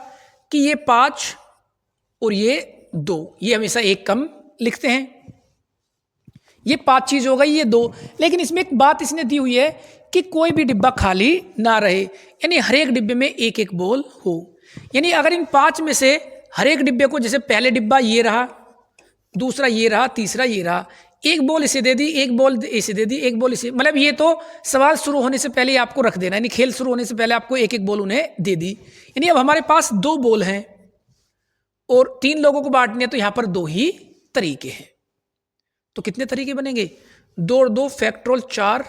कि ये 5 और ये 2, ये हमेशा एक कम लिखते हैं। ये 5 चीज हो गई, ये 2। लेकिन इसमें एक बात इसने दी हुई है कि कोई भी डिब्बा खाली ना रहे, यानी हर एक डिब्बे में एक एक बॉल हो। यानी अगर इन 5 में से हर एक डिब्बे को, जैसे पहले डिब्बा ये रहा, दूसरा ये रहा, तीसरा ये रहा, एक बॉल इसे दे दी, एक बॉल इसे दे दी, एक बॉल इसे, मतलब ये तो सवाल शुरू होने से पहले आपको रख देना, यानी खेल शुरू होने से पहले आपको एक एक बॉल उन्हें दे दी। यानी अब हमारे पास 2 बॉल हैं और 3 लोगों को बांटने हैं, तो यहां पर 2 ही तरीके हैं। तो कितने तरीके बनेंगे? 2 और 2 फैक्टोरियल 4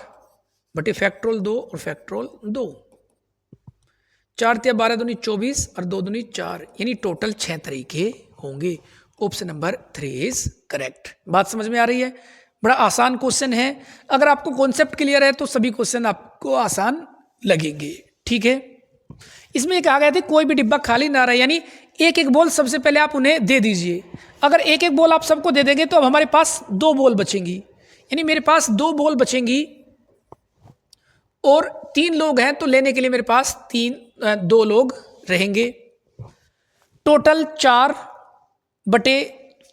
बटे फैक्टोरियल 2 और फैक्टोरियल 2, 4 × 12 दूनी 24 और 2 दूनी 4, यानी टोटल 6 तरीके होंगे। Option number 3 is correct. बात समझ में आ रही है? बड़ा आसान क्वेश्चन है। अगर आपको कॉन्सेप्ट क्लियर है तो सभी क्वेश्चन आपको आसान लगेंगे, ठीक है। इसमें कहा गया था कोई भी डिब्बा खाली ना रहे, यानी एक एक बॉल सबसे पहले आप उन्हें दे दीजिए। अगर एक एक बॉल आप सबको दे देंगे तो अब हमारे पास 2 बॉल बचेंगी, यानी मेरे पास 2 बॉल बचेंगी और 3 लोग हैं, तो लेने के लिए मेरे पास 2 लोग रहेंगे। टोटल 4 बटे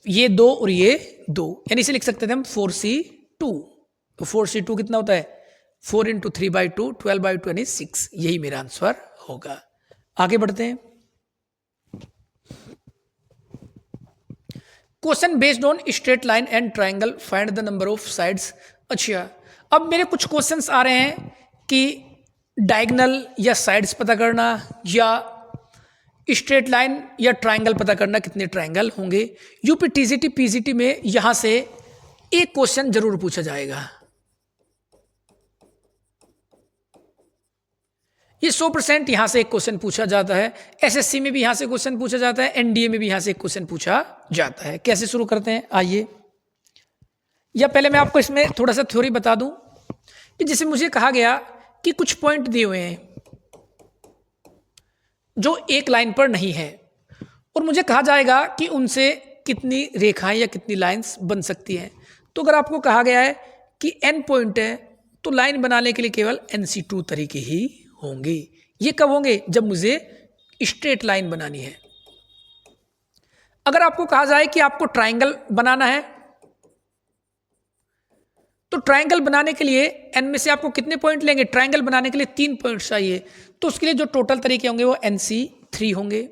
ये 2 और ये 2, यानी इसे लिख सकते थे हम 4C2। तो 4C2 कितना होता है? 4 × 3/2, 12/2 यानी 6। यही मेरा आंसर होगा। आगे बढ़ते हैं। Question based on straight line and triangle, find the number of sides. अच्छा, अब मेरे कुछ क्वेश्चंस आ रहे हैं कि डायगोनल या साइड्स पता करना, या स्ट्रेट लाइन या ट्राइंगल पता करना, कितने ट्राइंगल होंगे। यूपी टीजीटी पीजीटी में यहां से एक क्वेश्चन जरूर पूछा जाएगा। ये 100% यहां से एक क्वेश्चन पूछा जाता है। एसएससी में भी यहां से क्वेश्चन पूछा जाता है, एनडीए में भी यहां से एक क्वेश्चन पूछा जाता है। कैसे शुरू करते हैं, आइए। या पहले मैं आपको इसमें थोड़ा सा थ्योरी बता दूं कि जैसे मुझे कहा गया कि कुछ पॉइंट दिए हुए हैं जो एक लाइन पर नहीं है, और मुझे कहा जाएगा कि उनसे कितनी रेखाएं या कितनी लाइंस बन सकती हैं। तो अगर आपको कहा गया है कि n पॉइंट है तो लाइन बनाने के लिए केवल NC2 तरीके ही होंगे। ये कब होंगे? जब मुझे स्ट्रेट लाइन बनानी है। अगर आपको कहा जाए कि आपको ट्राइंगल बनाना है, तो ट्राइंगल बनाने के लिए n में से आपको कितने पॉइंट लेंगे? ट्राइंगल बनाने के लिए 3 पॉइंट चाहिए, तो उसके लिए जो टोटल तरीके होंगे वो NC3 होंगे।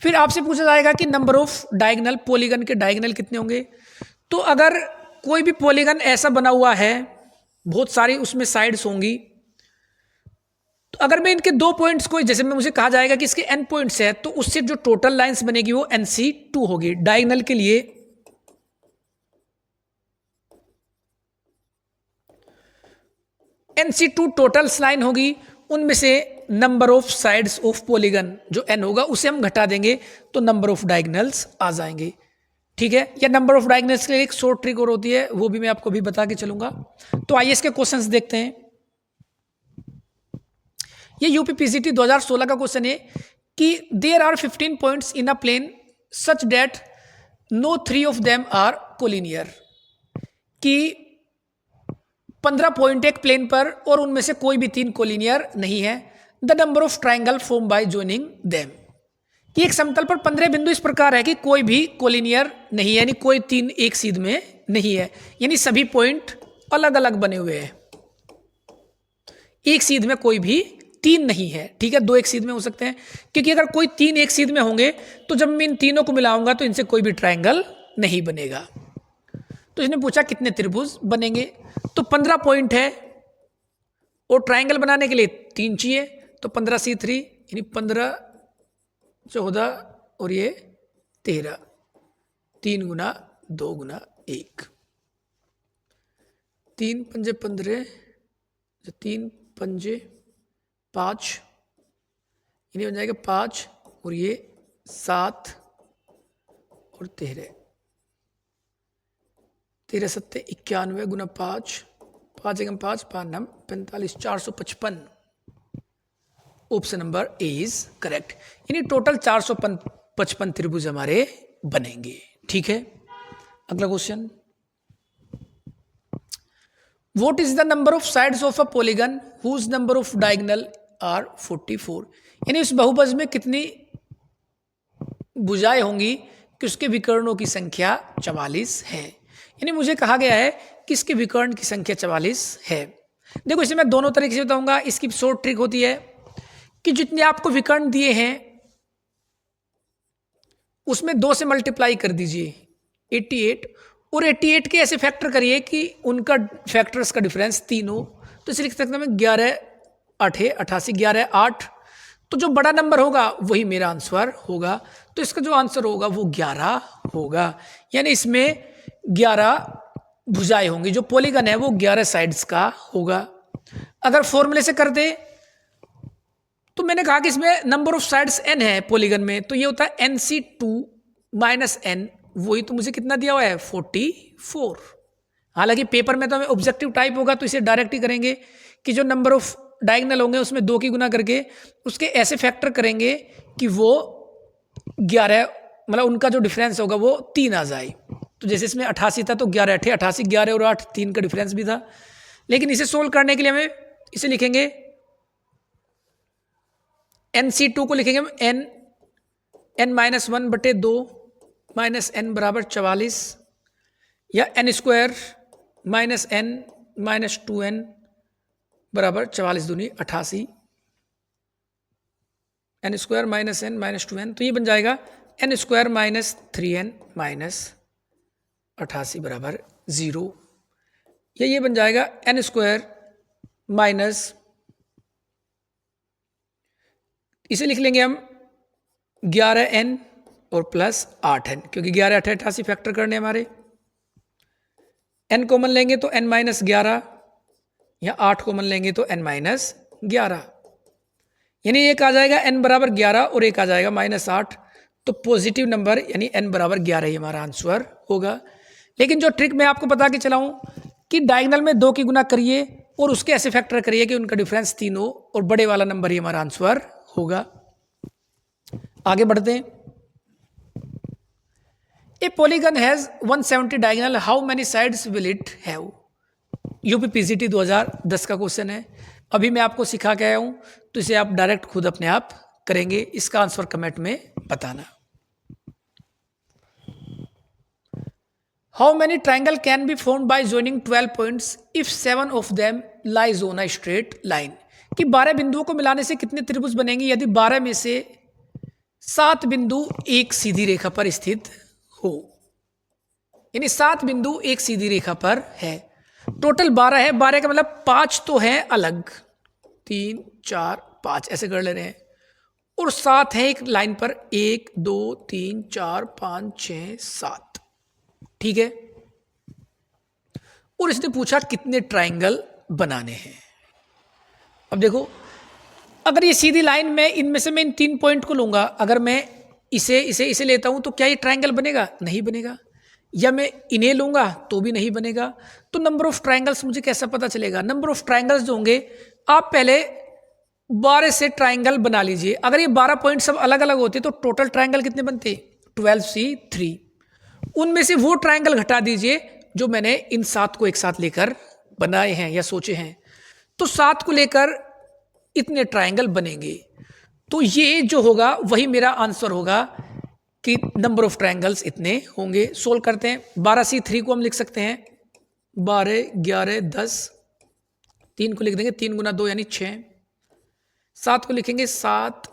फिर आपसे पूछा जाएगा कि नंबर ऑफ डायगोनल, पॉलीगन के डायगोनल कितने होंगे। तो अगर कोई भी पॉलीगन ऐसा बना हुआ है, बहुत सारी उसमें साइड्स होंगी, तो अगर मैं इनके 2 पॉइंट्स को, जैसे मुझे कहा जाएगा कि इसके n पॉइंट्स है, तो उससे जो टोटल लाइंस बनेगी वो NC2 होगी। डायगोनल के लिए NC2 टोटल्स लाइन होगी, उनमें से number of sides of polygon जो n होगा उसे हम घटा देंगे तो नंबर ऑफ डायगोनल्स आ जाएंगे। ठीक है, या नंबर ऑफ डायगोनल्स के लिए एक शॉर्ट ट्रिक और होती है, वो भी मैं आपको भी बता के चलूंगा। तो आइए इसके क्वेश्चंस देखते हैं। ये यूपीपीसीटी 2016 का क्वेश्चन है कि there are 15 points in a plane such that no 3 of them are collinear, कि 15 पॉइंट एक प्लेन पर और उनमें से कोई भी 3 कोलिनियर नहीं है। The number of triangle form by joining them, कि एक समतल पर 15 बिंदु इस प्रकार है कि कोई भी कोलिनियर नहीं है, यानी कोई 3 एक सीध में नहीं है, यानी सभी पॉइंट अलग अलग बने हुए हैं, एक सीध में कोई भी 3 नहीं है। ठीक है, 2 एक सीध में हो सकते हैं, क्योंकि अगर कोई 3 एक सीध में होंगे तो जब मैं इन तीनों को मिलाऊंगा तो इनसे कोई भी ट्राइंगल नहीं बनेगा। तो इसने पूछा कितने त्रिभुज बनेंगे, तो 15 पॉइंट है और ट्राइंगल बनाने के लिए 3 चाहिए, तो 15C3 यानी 15, 14 और ये 13, 3 गुना 2 गुना 1, 3 पंजे 15, 3 पंजे 5, यानी बन जाएगा 5 और ये 7 और 13, 13 सत्ते 91 गुना 5, 5 एकम 5, 5 नम 45, 455। Option number A is correct, यानी टोटल 455 त्रिभुज हमारे बनेंगे। ठीक है, अगला question, what is the number of sides of a polygon whose number of diagonal are 44, यानी उस बहुभुज में कितनी भुजाएं होंगी कि उसके विकर्णों की संख्या 44 है। यानी मुझे कहा गया है कि इसके विकर्ण की संख्या 44 है। देखो इसे मैं दोनों तरीके से बताऊंगा। इसकी शॉर्ट ट्रिक होती है कि जितने आपको विकर्ण दिए हैं उसमें 2 से मल्टीप्लाई कर दीजिए 88, और 88 के ऐसे फैक्टर करिए कि उनका फैक्टर्स का डिफरेंस 3 हो। तो इसे लिख सकते हैं 11 8 88, 11 8, तो जो बड़ा नंबर होगा वही मेरा आंसर होगा। तो इसका जो आंसर होगा वो 11 होगा, यानी इसमें 11 भुजाएं होंगी, जो पॉलीगन है वो 11 साइड्स का होगा। अगर फॉर्मूले से कर दे तो मैंने कहा कि इसमें नंबर ऑफ साइड्स n है पॉलीगन में, तो ये होता है NC2 माइनस n, वही तो मुझे कितना दिया हुआ है 44। हालांकि पेपर में तो हमें ऑब्जेक्टिव टाइप होगा तो इसे डायरेक्ट ही करेंगे कि जो नंबर ऑफ डायगोनल होंगे उसमें 2 की गुना करके उसके ऐसे फैक्टर करेंगे कि वो 11, मतलब उनका जो डिफरेंस होगा वो 3 आ जाए। तो जैसे इसमें 88 था तो 11 8 88, 11 और 8 3 का डिफरेंस भी था। लेकिन इसे सोल्व करने के लिए हमें इसे लिखेंगे NC2 को लिखेंगे हम n माइनस 1/2 माइनस n बराबर 44, या n² minus n minus 2n बराबर 44 दूनी 88, n² minus n minus 2n, तो ये बन जाएगा n² माइनस 3n माइनस 88 बराबर 0, या ये बन जाएगा n² माइनस, इसे लिख लेंगे हम 11n और प्लस 8n, क्योंकि 11 8 88 फैक्टर करने हमारे। n कॉमन लेंगे तो n माइनस 11, या 8 कॉमन लेंगे तो n माइनस 11, यानी एक आ जाएगा n बराबर 11 और एक आ जाएगा माइनस 8, तो पॉजिटिव नंबर यानी n बराबर 11 ही हमारा आंसर होगा। लेकिन जो ट्रिक मैं आपको बता के चलाऊं कि डायगोनल में 2 की गुना करिए और उसके ऐसे फैक्टर करिए कि उनका डिफरेंस 3 हो और बड़े वाला नंबर ही हमारा आंसर होगा। आगे बढ़ते हैं। A polygon has 170 diagonal, how many sides will it have? UPPCT 2010 का क्वेश्चन है। अभी मैं आपको सिखा के आया हूं तो इसे आप डायरेक्ट खुद अपने आप करेंगे। इसका आंसर कमेंट में बताना। How many triangle can be formed by joining 12 points if 7 of them lies on a straight line, कि 12 बिंदुओं को मिलाने से कितने त्रिभुज बनेंगे यदि 12 में से 7 बिंदु एक सीधी रेखा पर स्थित हो। यानी 7 बिंदु एक सीधी रेखा पर है। टोटल 12 है, 12 का मतलब 5 तो है अलग, 3 4 5 ऐसे कर ले रहे हैं, और 7 है एक लाइन पर, 1 2 3 4 5 6 7, ठीक है। और इसने पूछा कितने ट्राइंगल बनाने हैं, अब देखो, अगर ये सीधी लाइन में इनमें से मैं इन 3 पॉइंट को लूंगा, अगर मैं इसे लेता हूं तो क्या ये ट्रायंगल बनेगा? नहीं बनेगा। या मैं इन्हें लूंगा तो भी नहीं बनेगा। तो नंबर ऑफ ट्रायंगल्स मुझे कैसा पता चलेगा? नंबर ऑफ ट्रायंगल्स जो होंगे, आप पहले 12 से ट्रायंगल बना लीजिए। अगर ये 12 पॉइंट सब अलग अलग होते तो टोटल ट्रायंगल कितने बनते? 12C3। उनमें से वो ट्रायंगल घटा दीजिए जो मैंने इन 7 को एक साथ लेकर बनाए हैं या सोचे हैं। तो 7 को लेकर इतने ट्रायंगल बनेंगे। तो ये जो होगा वही मेरा आंसर होगा कि नंबर ऑफ ट्रायंगल्स इतने होंगे। सोल्व करते हैं। 12C3 को हम लिख सकते हैं 12, 11, 10। 3 को लिख देंगे 3 गुना 2 यानी 6। 7 को लिखेंगे 7,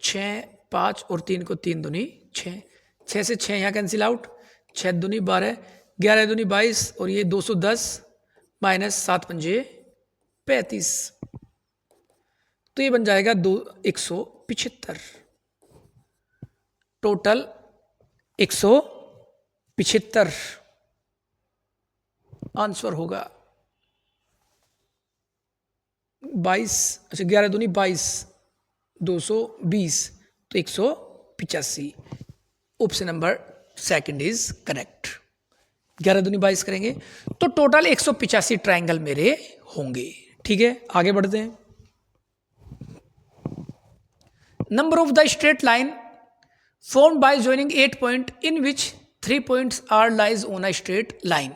6, 5 और 3 को 3 दूनी 6। 6 से 6 यहाँ कैंसिल आउट। 6 दूनी 12, 11 दूनी 22 और ये 210 माइनस 7 पंजे 35। तो ये बन जाएगा 175। टोटल 175 आंसर होगा 22। अच्छा 11 दूनी 22, 220 तो 185। Option number second is correct. 11 दूनी 22 करेंगे तो टोटल 185 ट्रायंगल मेरे होंगे। ठीक है, आगे बढ़ते हैं। Number of the straight line formed by joining 8 point in which 3 points are lies on a straight line।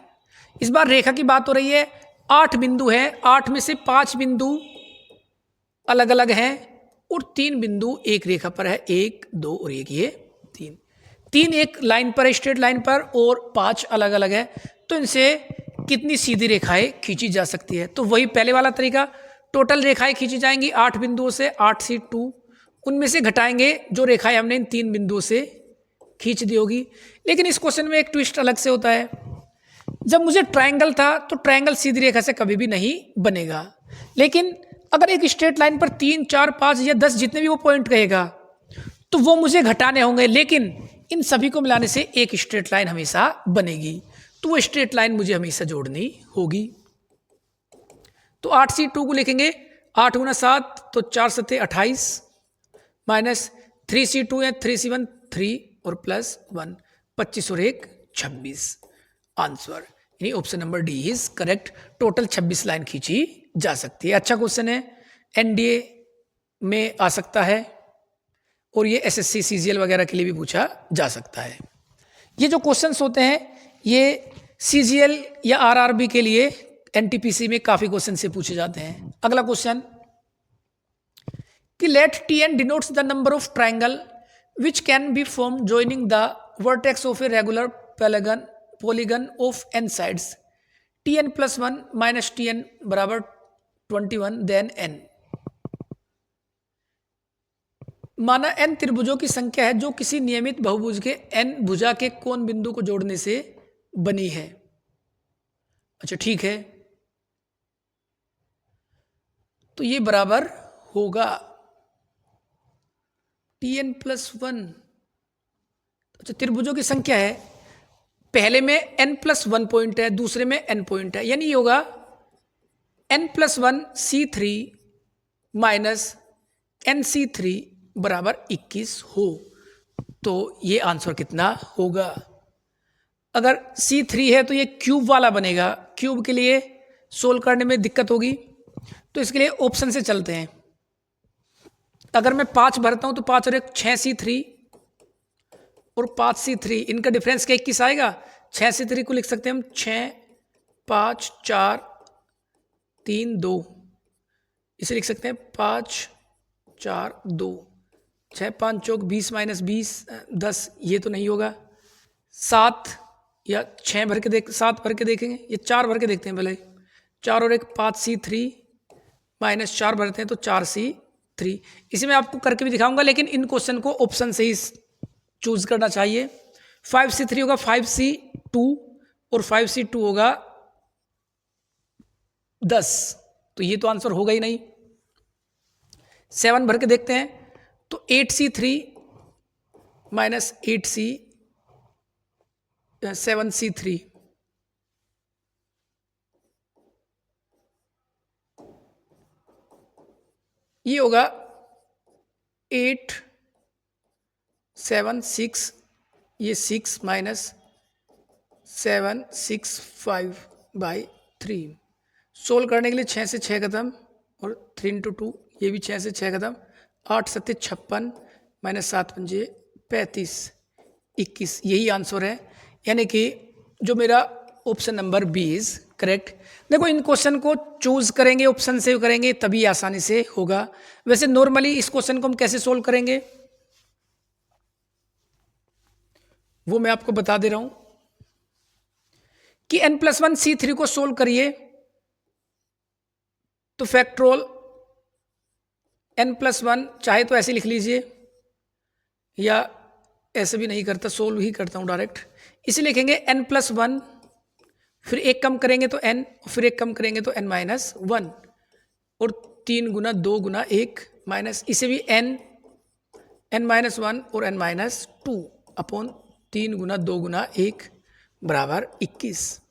इस बार रेखा की बात हो रही है। 8 बिंदु है, 8 में से 5 बिंदु अलग अलग हैं और 3 बिंदु एक रेखा पर है, 1, 2 और 1 ये 3। 3 एक लाइन पर है, स्ट्रेट लाइन पर, और 5 अलग अलग है। तो इनसे कितनी सीधी रेखाएं खींची जा सकती है? तो वही पहले वाला तरीका, टोटल रेखाएं खींची जाएंगी 8 बिंदुओं से, 8C2। उनमें से घटाएंगे जो रेखाएं हमने इन 3 बिंदुओं से खींच दी होगी। लेकिन इस क्वेश्चन में एक ट्विस्ट अलग से होता है। जब मुझे ट्रायंगल था तो ट्रायंगल सीधी रेखा से कभी भी नहीं बनेगा। लेकिन अगर एक स्ट्रेट लाइन पर 3, 4, 5 या 10 जितने भी वो पॉइंट कहेगा तो वो मुझे घटाने होंगे। लेकिन इन सभी को मिलाने से एक स्ट्रेट लाइन हमेशा बनेगी। तो वो स्ट्रेट लाइन मुझे हमेशा जोड़नी होगी। तो 8C2 को लिखेंगे 8 गुना 7 तो 4 सत्ते 28 माइनस 3C2 है 3C1 3 और प्लस 1 25 और 1 26 आंसर। यानी option number D is correct. Total 26 line खींची जा सकती है। अच्छा क्वेश्चन है, एनडीए में आ सकता है और ये एसएससी सीजीएल वगैरह के लिए भी पूछा जा सकता है। ये जो क्वेश्चंस होते हैं ये सीजीएल या आरआरबी के लिए एनटीपीसी में काफी क्वेश्चन से पूछे जाते हैं। अगला क्वेश्चन कि late Tn denotes the number of triangle which can be formed joining the vertex of a regular polygon of n sides। Tn plus 1 minus Tn बराबर 21 then n। माना n त्रिभुजों की संख्या है जो किसी नियमित बहुभुज के n भुजा के कोण बिंदु को जोड़ने से बनी है। अच्छा ठीक है, तो ये बराबर होगा Tn plus 1। अच्छा त्रिभुजों की संख्या है, पहले में n plus 1 पॉइंट है, दूसरे में n पॉइंट है, यानी ये होगा n plus 1 C3 minus NC3 बराबर 21 हो। तो ये आंसर कितना होगा? अगर C3 है तो ये क्यूब वाला बनेगा। क्यूब के लिए सोल्व करने में दिक्कत होगी, तो इसके लिए ऑप्शन से चलते हैं। अगर मैं 5 भरता हूं तो 5 और 1 6C3 और 5C3, इनका डिफरेंस क्या 21 आएगा। 6C3 को लिख सकते हैं हम 6, 5, 4, 3, 2। इसे लिख सकते हैं 5, 4, 2। 6, 5 चौक 20 माइनस 20 10, ये तो नहीं होगा। 7 या 6 भर के 7 भर के देखेंगे, ये 4 भर के देखते हैं पहले। 4 और 1 5C3 माइनस 4 भरते हैं तो 4C3। इसे मैं आपको करके भी दिखाऊंगा, लेकिन इन क्वेश्चन को ऑप्शन से ही चूज करना चाहिए। 5C3 होगा 5C2 और 5C2 होगा 10, तो ये तो आंसर होगा ही नहीं। 7 भर के देखते हैं तो 8C3 माइनस 7C3। ये होगा 8 7 6, ये 6 माइनस 7 6 5 बाई 3। सोल्व करने के लिए 6 से 6 खत्म और 3 इंटू 2, ये भी 6 से 6 खत्म। 8 सत्ते 56 माइनस 7 पंजे 35 21, यही आंसर है। यानी कि जो मेरा option number B is correct. देखो इन क्वेश्चन को चूज करेंगे, ऑप्शन से करेंगे तभी आसानी से होगा। वैसे नॉर्मली इस क्वेश्चन को हम कैसे सोल्व करेंगे वो मैं आपको बता दे रहा हूं कि n+1 C3 को सोल्व करिए तो फैक्टोरियल n+1 चाहे तो ऐसे लिख लीजिए या ऐसे भी नहीं करता, सोल्व ही करता हूं डायरेक्ट। इसे लिखेंगे n+1, फिर एक कम करेंगे तो n, फिर एक कम करेंगे तो n-1 और 3 गुना 2 गुना 1 माइनस, इसे भी n-1 और n-2 अपॉन 3 गुना 2 गुना 1 बराबर 21।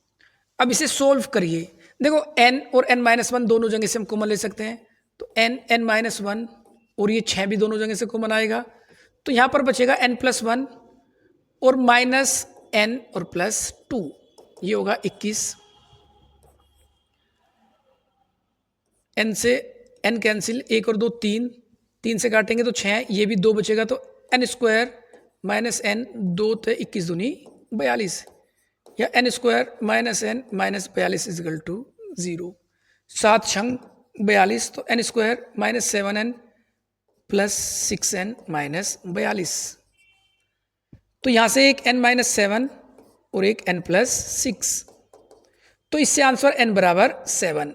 अब इसे सोल्व करिए। देखो n और n-1 दोनों जगह से हम कॉमन ले सकते हैं, तो n-1 और ये 6 भी दोनों जगह से कॉमन आएगा, तो यहाँ पर बचेगा n+1 और माइनस n और +2, ये होगा 21। n से n कैंसिल, 1 और 2 3, 3 से काटेंगे तो 6, ये भी 2 बचेगा, तो n² माइनस n, 2 थे 21 दूनी 42, या n² minus n minus 42 equal to 0। 7 छंग 42, तो n² minus 7n plus 6n minus 42। तो यहाँ से एक n-7 और एक n+6, तो इससे आंसर n बराबर 7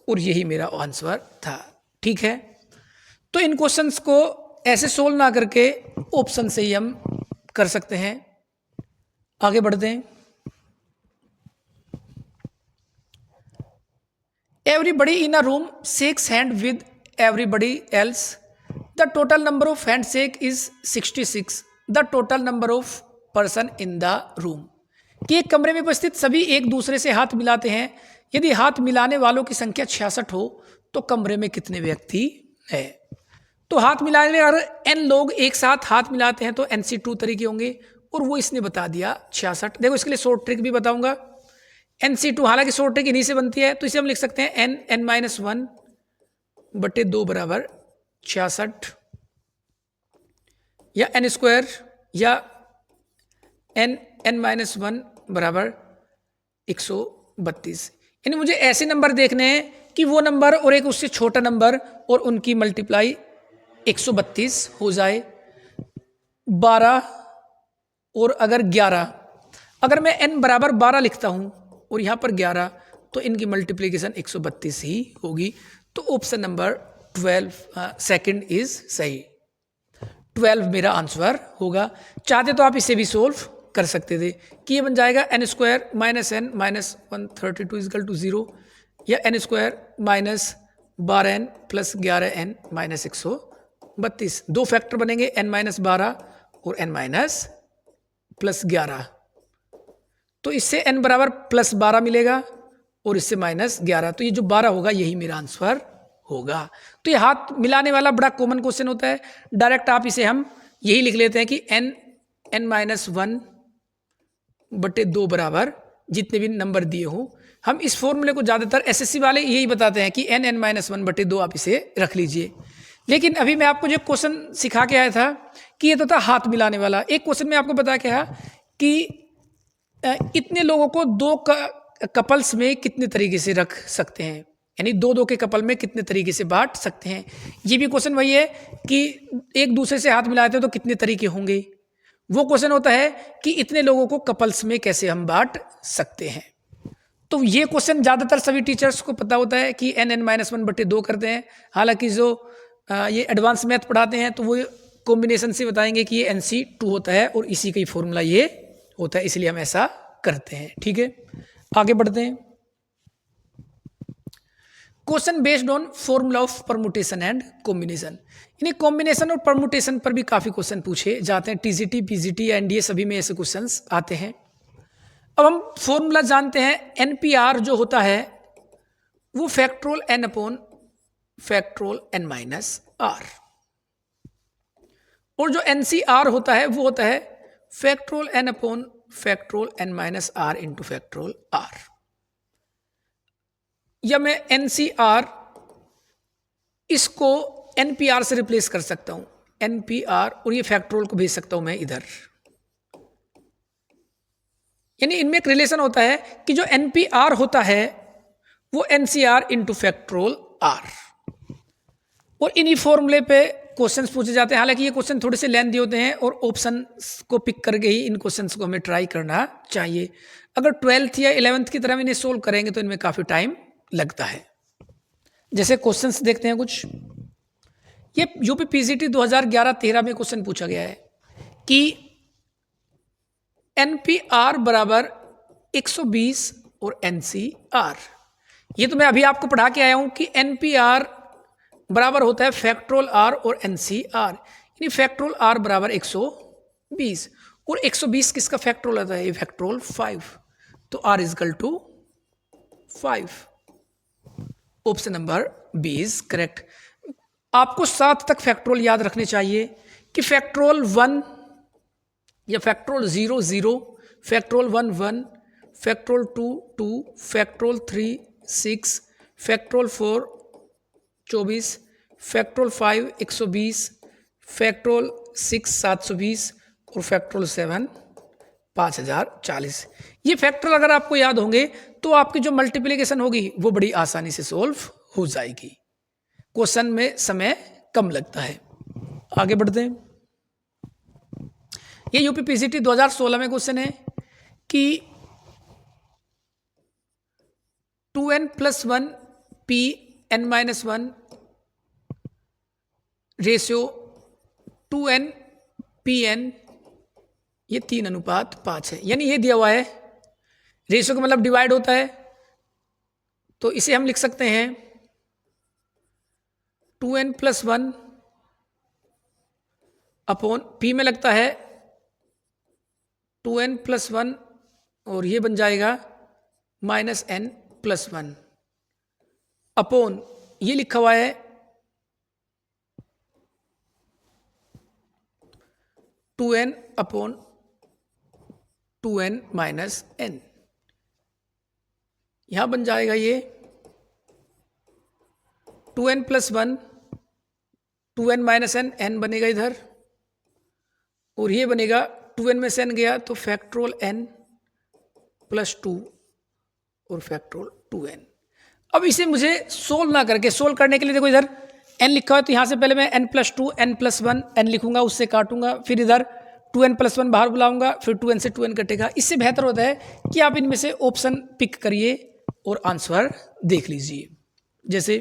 और यही मेरा आंसर था। ठीक है, तो इन क्वेश्चंस को ऐसे सोल्व ना करके ऑप्शन से ही हम कर सकते हैं। आगे बढ़ते हैं। Everybody in a room shakes hand with everybody else, the total number of hand shake is 66, the total number of person in the room. कि एक कमरे में उपस्थित सभी एक दूसरे से हाथ मिलाते हैं, यदि हाथ मिलाने वालों की संख्या 66 हो तो कमरे में कितने व्यक्ति है। तो हाथ मिलाने अगर n लोग एक साथ हाथ मिलाते हैं तो NC2 तरीके होंगे, और वो इसने बता दिया 66। देखो इसके लिए शॉर्ट ट्रिक भी बताऊंगा। NC2 हालांकि शॉर्ट ट्रिक इन्हीं से बनती है, तो इसे हम लिख सकते हैं n-1 बटे 2 बराबर 66, या n² या n-1 बराबर 132। यानी मुझे ऐसे नंबर देखने हैं कि वो नंबर और एक उससे छोटा नंबर और उनकी मल्टीप्लाई 132 हो जाए। 12 और अगर 11, अगर मैं n बराबर 12 लिखता हूं और यहाँ पर 11, तो इनकी मल्टीप्लिकेशन 132 ही होगी। तो ऑप्शन नंबर 12 सेकंड इज सही। 12 मेरा आंसर होगा। चाहते तो आप इसे भी सोल्व कर सकते थे कि ये बन जाएगा n² minus n minus 132 equal to 0, या n² minus 12n plus 11n minus 132। दो फैक्टर बनेंगे n-12 और n माइनस प्लस 11। तो इससे n बराबर प्लस 12 मिलेगा और इससे माइनस 11, तो ये जो 12 होगा यही मेरा आंसर होगा। तो ये हाथ मिलाने वाला बड़ा कॉमन क्वेश्चन होता है। डायरेक्ट आप इसे हम यही लिख लेते हैं कि n-1 बटे 2 बराबर जितने भी नंबर दिए हो। हम इस फॉर्मूले को ज़्यादातर एसएससी वाले यही बताते हैं कि n-1 बटे 2 आप इसे रख लीजिए। लेकिन अभी मैं आपको जो क्वेश्चन सिखा के आया था कि ये तो था हाथ मिलाने वाला। एक क्वेश्चन में आपको बता के कि इतने लोगों को दो कपल्स में कितने तरीके से रख सकते हैं, यानी दो के कपल में कितने तरीके से बांट सकते हैं। ये भी क्वेश्चन वही है कि एक दूसरे से हाथ मिलाते हैं तो कितने तरीके होंगे। वो क्वेश्चन होता है कि इतने लोगों को कपल्स में कैसे हम बांट सकते हैं। तो ये क्वेश्चन ज़्यादातर सभी टीचर्स को पता होता है कि n-1 बटे 2 करते हैं। हालांकि जो ये एडवांस मैथ पढ़ाते हैं तो वो कॉम्बिनेशन से बताएंगे कि ये NC2 होता है और इसी का ही फॉर्मूला ये होता है, इसलिए हम ऐसा करते हैं। ठीक है, आगे बढ़ते हैं। Question based on formula of permutation and combination, यानी कॉम्बिनेशन और परमुटेशन पर भी काफी क्वेश्चन पूछे जाते हैं। टीजीटी, पीजीटी, एनडीए सभी में ऐसे क्वेश्चंस आते हैं। अब हम फॉर्मूला जानते हैं। एनपीआर जो होता है वो factorial n upon factorial n minus R. और जो NCR होता है वो होता है factorial n upon factorial n minus R into factorial R. या मैं NCR इसको NPR से रिप्लेस कर सकता हूं, NPR, और ये फैक्टोरियल को भेज सकता हूं मैं इधर। यानी इनमें एक रिलेशन होता है कि जो NPR होता है वो NCR इंटू फैक्टोरियल आर। और इन्हीं फॉर्मूले पे क्वेश्चंस पूछे जाते हैं। हालांकि ये क्वेश्चन थोड़े से लेंथी होते हैं और ऑप्शन को पिक करके ही इन क्वेश्चंस को हमें ट्राई करना चाहिए। अगर 12th या 11th की तरह इन्हें सोल्व करेंगे तो इनमें काफ़ी टाइम लगता है। जैसे क्वेश्चंस देखते हैं कुछ। ये यूपी पीजीटी 2011-13 में क्वेश्चन पूछा गया है कि NPR बराबर 120 और NCR। ये तो मैं अभी आपको पढ़ा के आया हूं कि NPR बराबर होता है फैक्टोरियल R और NCR, यानी फैक्टोरियल R बराबर 120 और 120 किसका फैक्टोरियल आता है? ये फैक्टोरियल 5, तो R equal to 5। Option number B is correct. आपको 7 तक फैक्टोरियल याद रखने चाहिए कि फैक्टोरियल 1 या factorial 0 0, factorial 1 1, factorial 2 2, factorial 3 6, factorial 4 24, factorial 5 120, factorial 6 720 और फैक्टोरियल 7 5040। ये फैक्टोरियल अगर आपको याद होंगे तो आपकी जो मल्टीप्लिकेशन होगी वो बड़ी आसानी से सोल्व हो जाएगी। क्वेश्चन में समय कम लगता है। आगे बढ़ते हैं। ये यूपी पीसीटी 2016 में क्वेश्चन है कि 2n+1 Pn-1 ratio 2n Pn ये 3:5 है। यानी ये दिया हुआ है, रेशियो का मतलब डिवाइड होता है, तो इसे हम लिख सकते हैं 2n+1 अपॉन P में लगता है 2n+1 और ये बन जाएगा -n+1 अपॉन ये लिखा हुआ है 2n upon 2n minus n। यहां बन जाएगा ये 2n+1 2n minus n, n बनेगा इधर, और ये बनेगा 2n में से n गया तो फैक्टोरियल n प्लस 2 और फैक्टोरियल 2n। अब इसे मुझे सोल्व ना करके, सोल्व करने के लिए देखो इधर n लिखा है तो यहां से पहले मैं n+2 n+1 n लिखूंगा, उससे काटूंगा, फिर इधर 2n+1 बाहर बुलाऊंगा, फिर 2n से 2n कटेगा। इससे बेहतर होता है कि आप इनमें से ऑप्शन पिक करिए और आंसर देख लीजिए। जैसे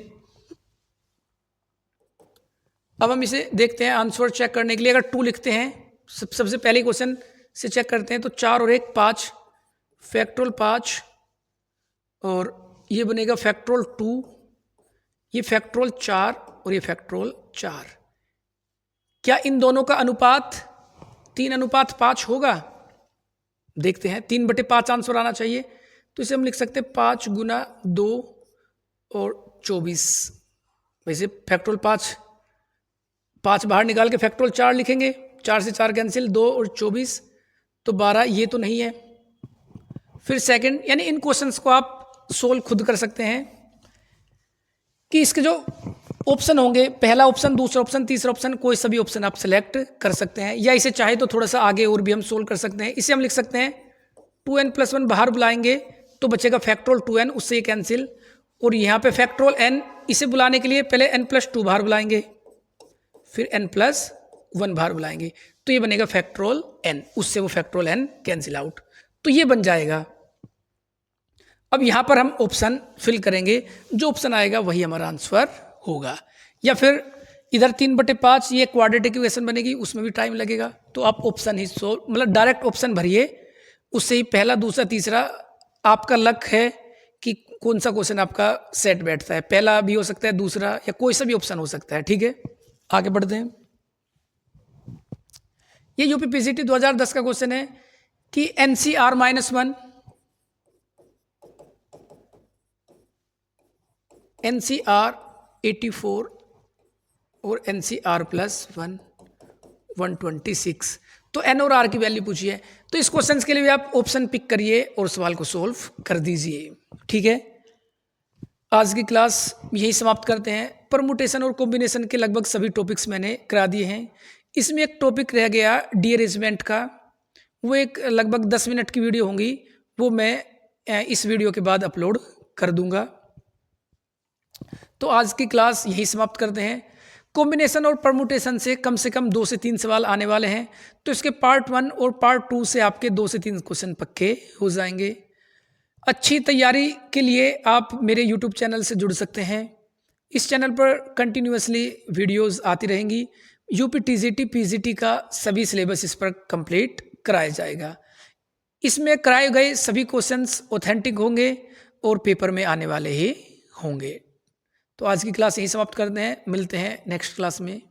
अब हम इसे देखते हैं आंसर चेक करने के लिए। अगर 2 लिखते हैं, सबसे पहले क्वेश्चन से चेक करते हैं, तो 4 और 1 5, फैक्टोरियल 5 और ये बनेगा फैक्टोरियल 2, ये फैक्टोरियल 4 और ये फैक्टोरियल 4। क्या इन दोनों का अनुपात 3:5 होगा? देखते हैं। 3/5 आंसर आना चाहिए, तो इसे हम लिख सकते हैं 5 गुना 2 और 24। वैसे फैक्टोरियल 5 बाहर निकाल के फैक्टोरियल 4 लिखेंगे, 4 से 4 कैंसिल, 2 और 24 तो 12, ये तो नहीं है। फिर सेकंड, यानी इन क्वेश्चंस को आप सोल्व खुद कर सकते हैं कि इसके जो ऑप्शन होंगे, पहला ऑप्शन, दूसरा ऑप्शन, तीसरा ऑप्शन, कोई सभी ऑप्शन आप सेलेक्ट कर सकते हैं, या इसे चाहे तो थोड़ा सा आगे और भी हम सोल्व कर सकते हैं। इसे हम लिख सकते हैं 2n+1 बाहर बुलाएंगे तो बचेगा फैक्टोरियल 2n, उससे ये कैंसिल, और यहाँ पे फैक्टोरियल n, इसे बुलाने के लिए पहले n+2 बाहर बुलाएंगे, फिर n+1 बाहर बुलाएंगे, तो ये बनेगा फैक्टोरियल n, उससे वो फैक्टोरियल n कैंसिल आउट, तो ये बन जाएगा। अब यहाँ पर हम ऑप्शन फिल करेंगे, जो ऑप्शन आएगा वही हमारा आंसर होगा। या फिर इधर 3/5 ये क्वाड्रेटिक इक्वेशन बनेगी, उसमें भी टाइम लगेगा, तो आप ऑप्शन ही सोल्व, मतलब डायरेक्ट ऑप्शन भरिए, उससे ही पहला दूसरा तीसरा आपका लक है कि कौन सा क्वेश्चन आपका सेट बैठता है। पहला भी हो सकता है, दूसरा, या कोई सा भी ऑप्शन हो सकता है। ठीक है, आगे बढ़ते हैं। ये यूपी पीसीटी 2010 का क्वेश्चन है कि NCR -1 NCR 84 और NCR प्लस 126। तो N और R की वैल्यू पूछी है। तो इस क्वेश्चन के लिए भी आप ऑप्शन पिक करिए और सवाल को सोल्व कर दीजिए। ठीक है, आज की क्लास यही समाप्त करते हैं। परमुटेशन और कॉम्बिनेशन के लगभग सभी टॉपिक्स मैंने करा दिए हैं। इसमें एक टॉपिक रह गया डीअरेंजमेंट का, वो एक लगभग 10 मिनट की वीडियो होंगी, वो मैं इस वीडियो के बाद अपलोड कर दूंगा। तो आज की क्लास यही समाप्त करते हैं। कॉम्बिनेशन और परमुटेशन से कम 2 से 3 सवाल आने वाले हैं, तो इसके पार्ट 1 और पार्ट 2 से आपके 2 से 3 क्वेश्चन पक्के हो जाएंगे। अच्छी तैयारी के लिए आप मेरे YouTube चैनल से जुड़ सकते हैं। इस चैनल पर कंटिन्यूअसली वीडियोस आती रहेंगी। यूपी टीजीटी पीजीटी का सभी सिलेबस इस पर कंप्लीट कराया जाएगा। इसमें कराए गए सभी क्वेश्चंस ऑथेंटिक होंगे और पेपर में आने वाले ही होंगे। तो आज की क्लास यहीं समाप्त करते हैं, मिलते हैं नेक्स्ट क्लास में।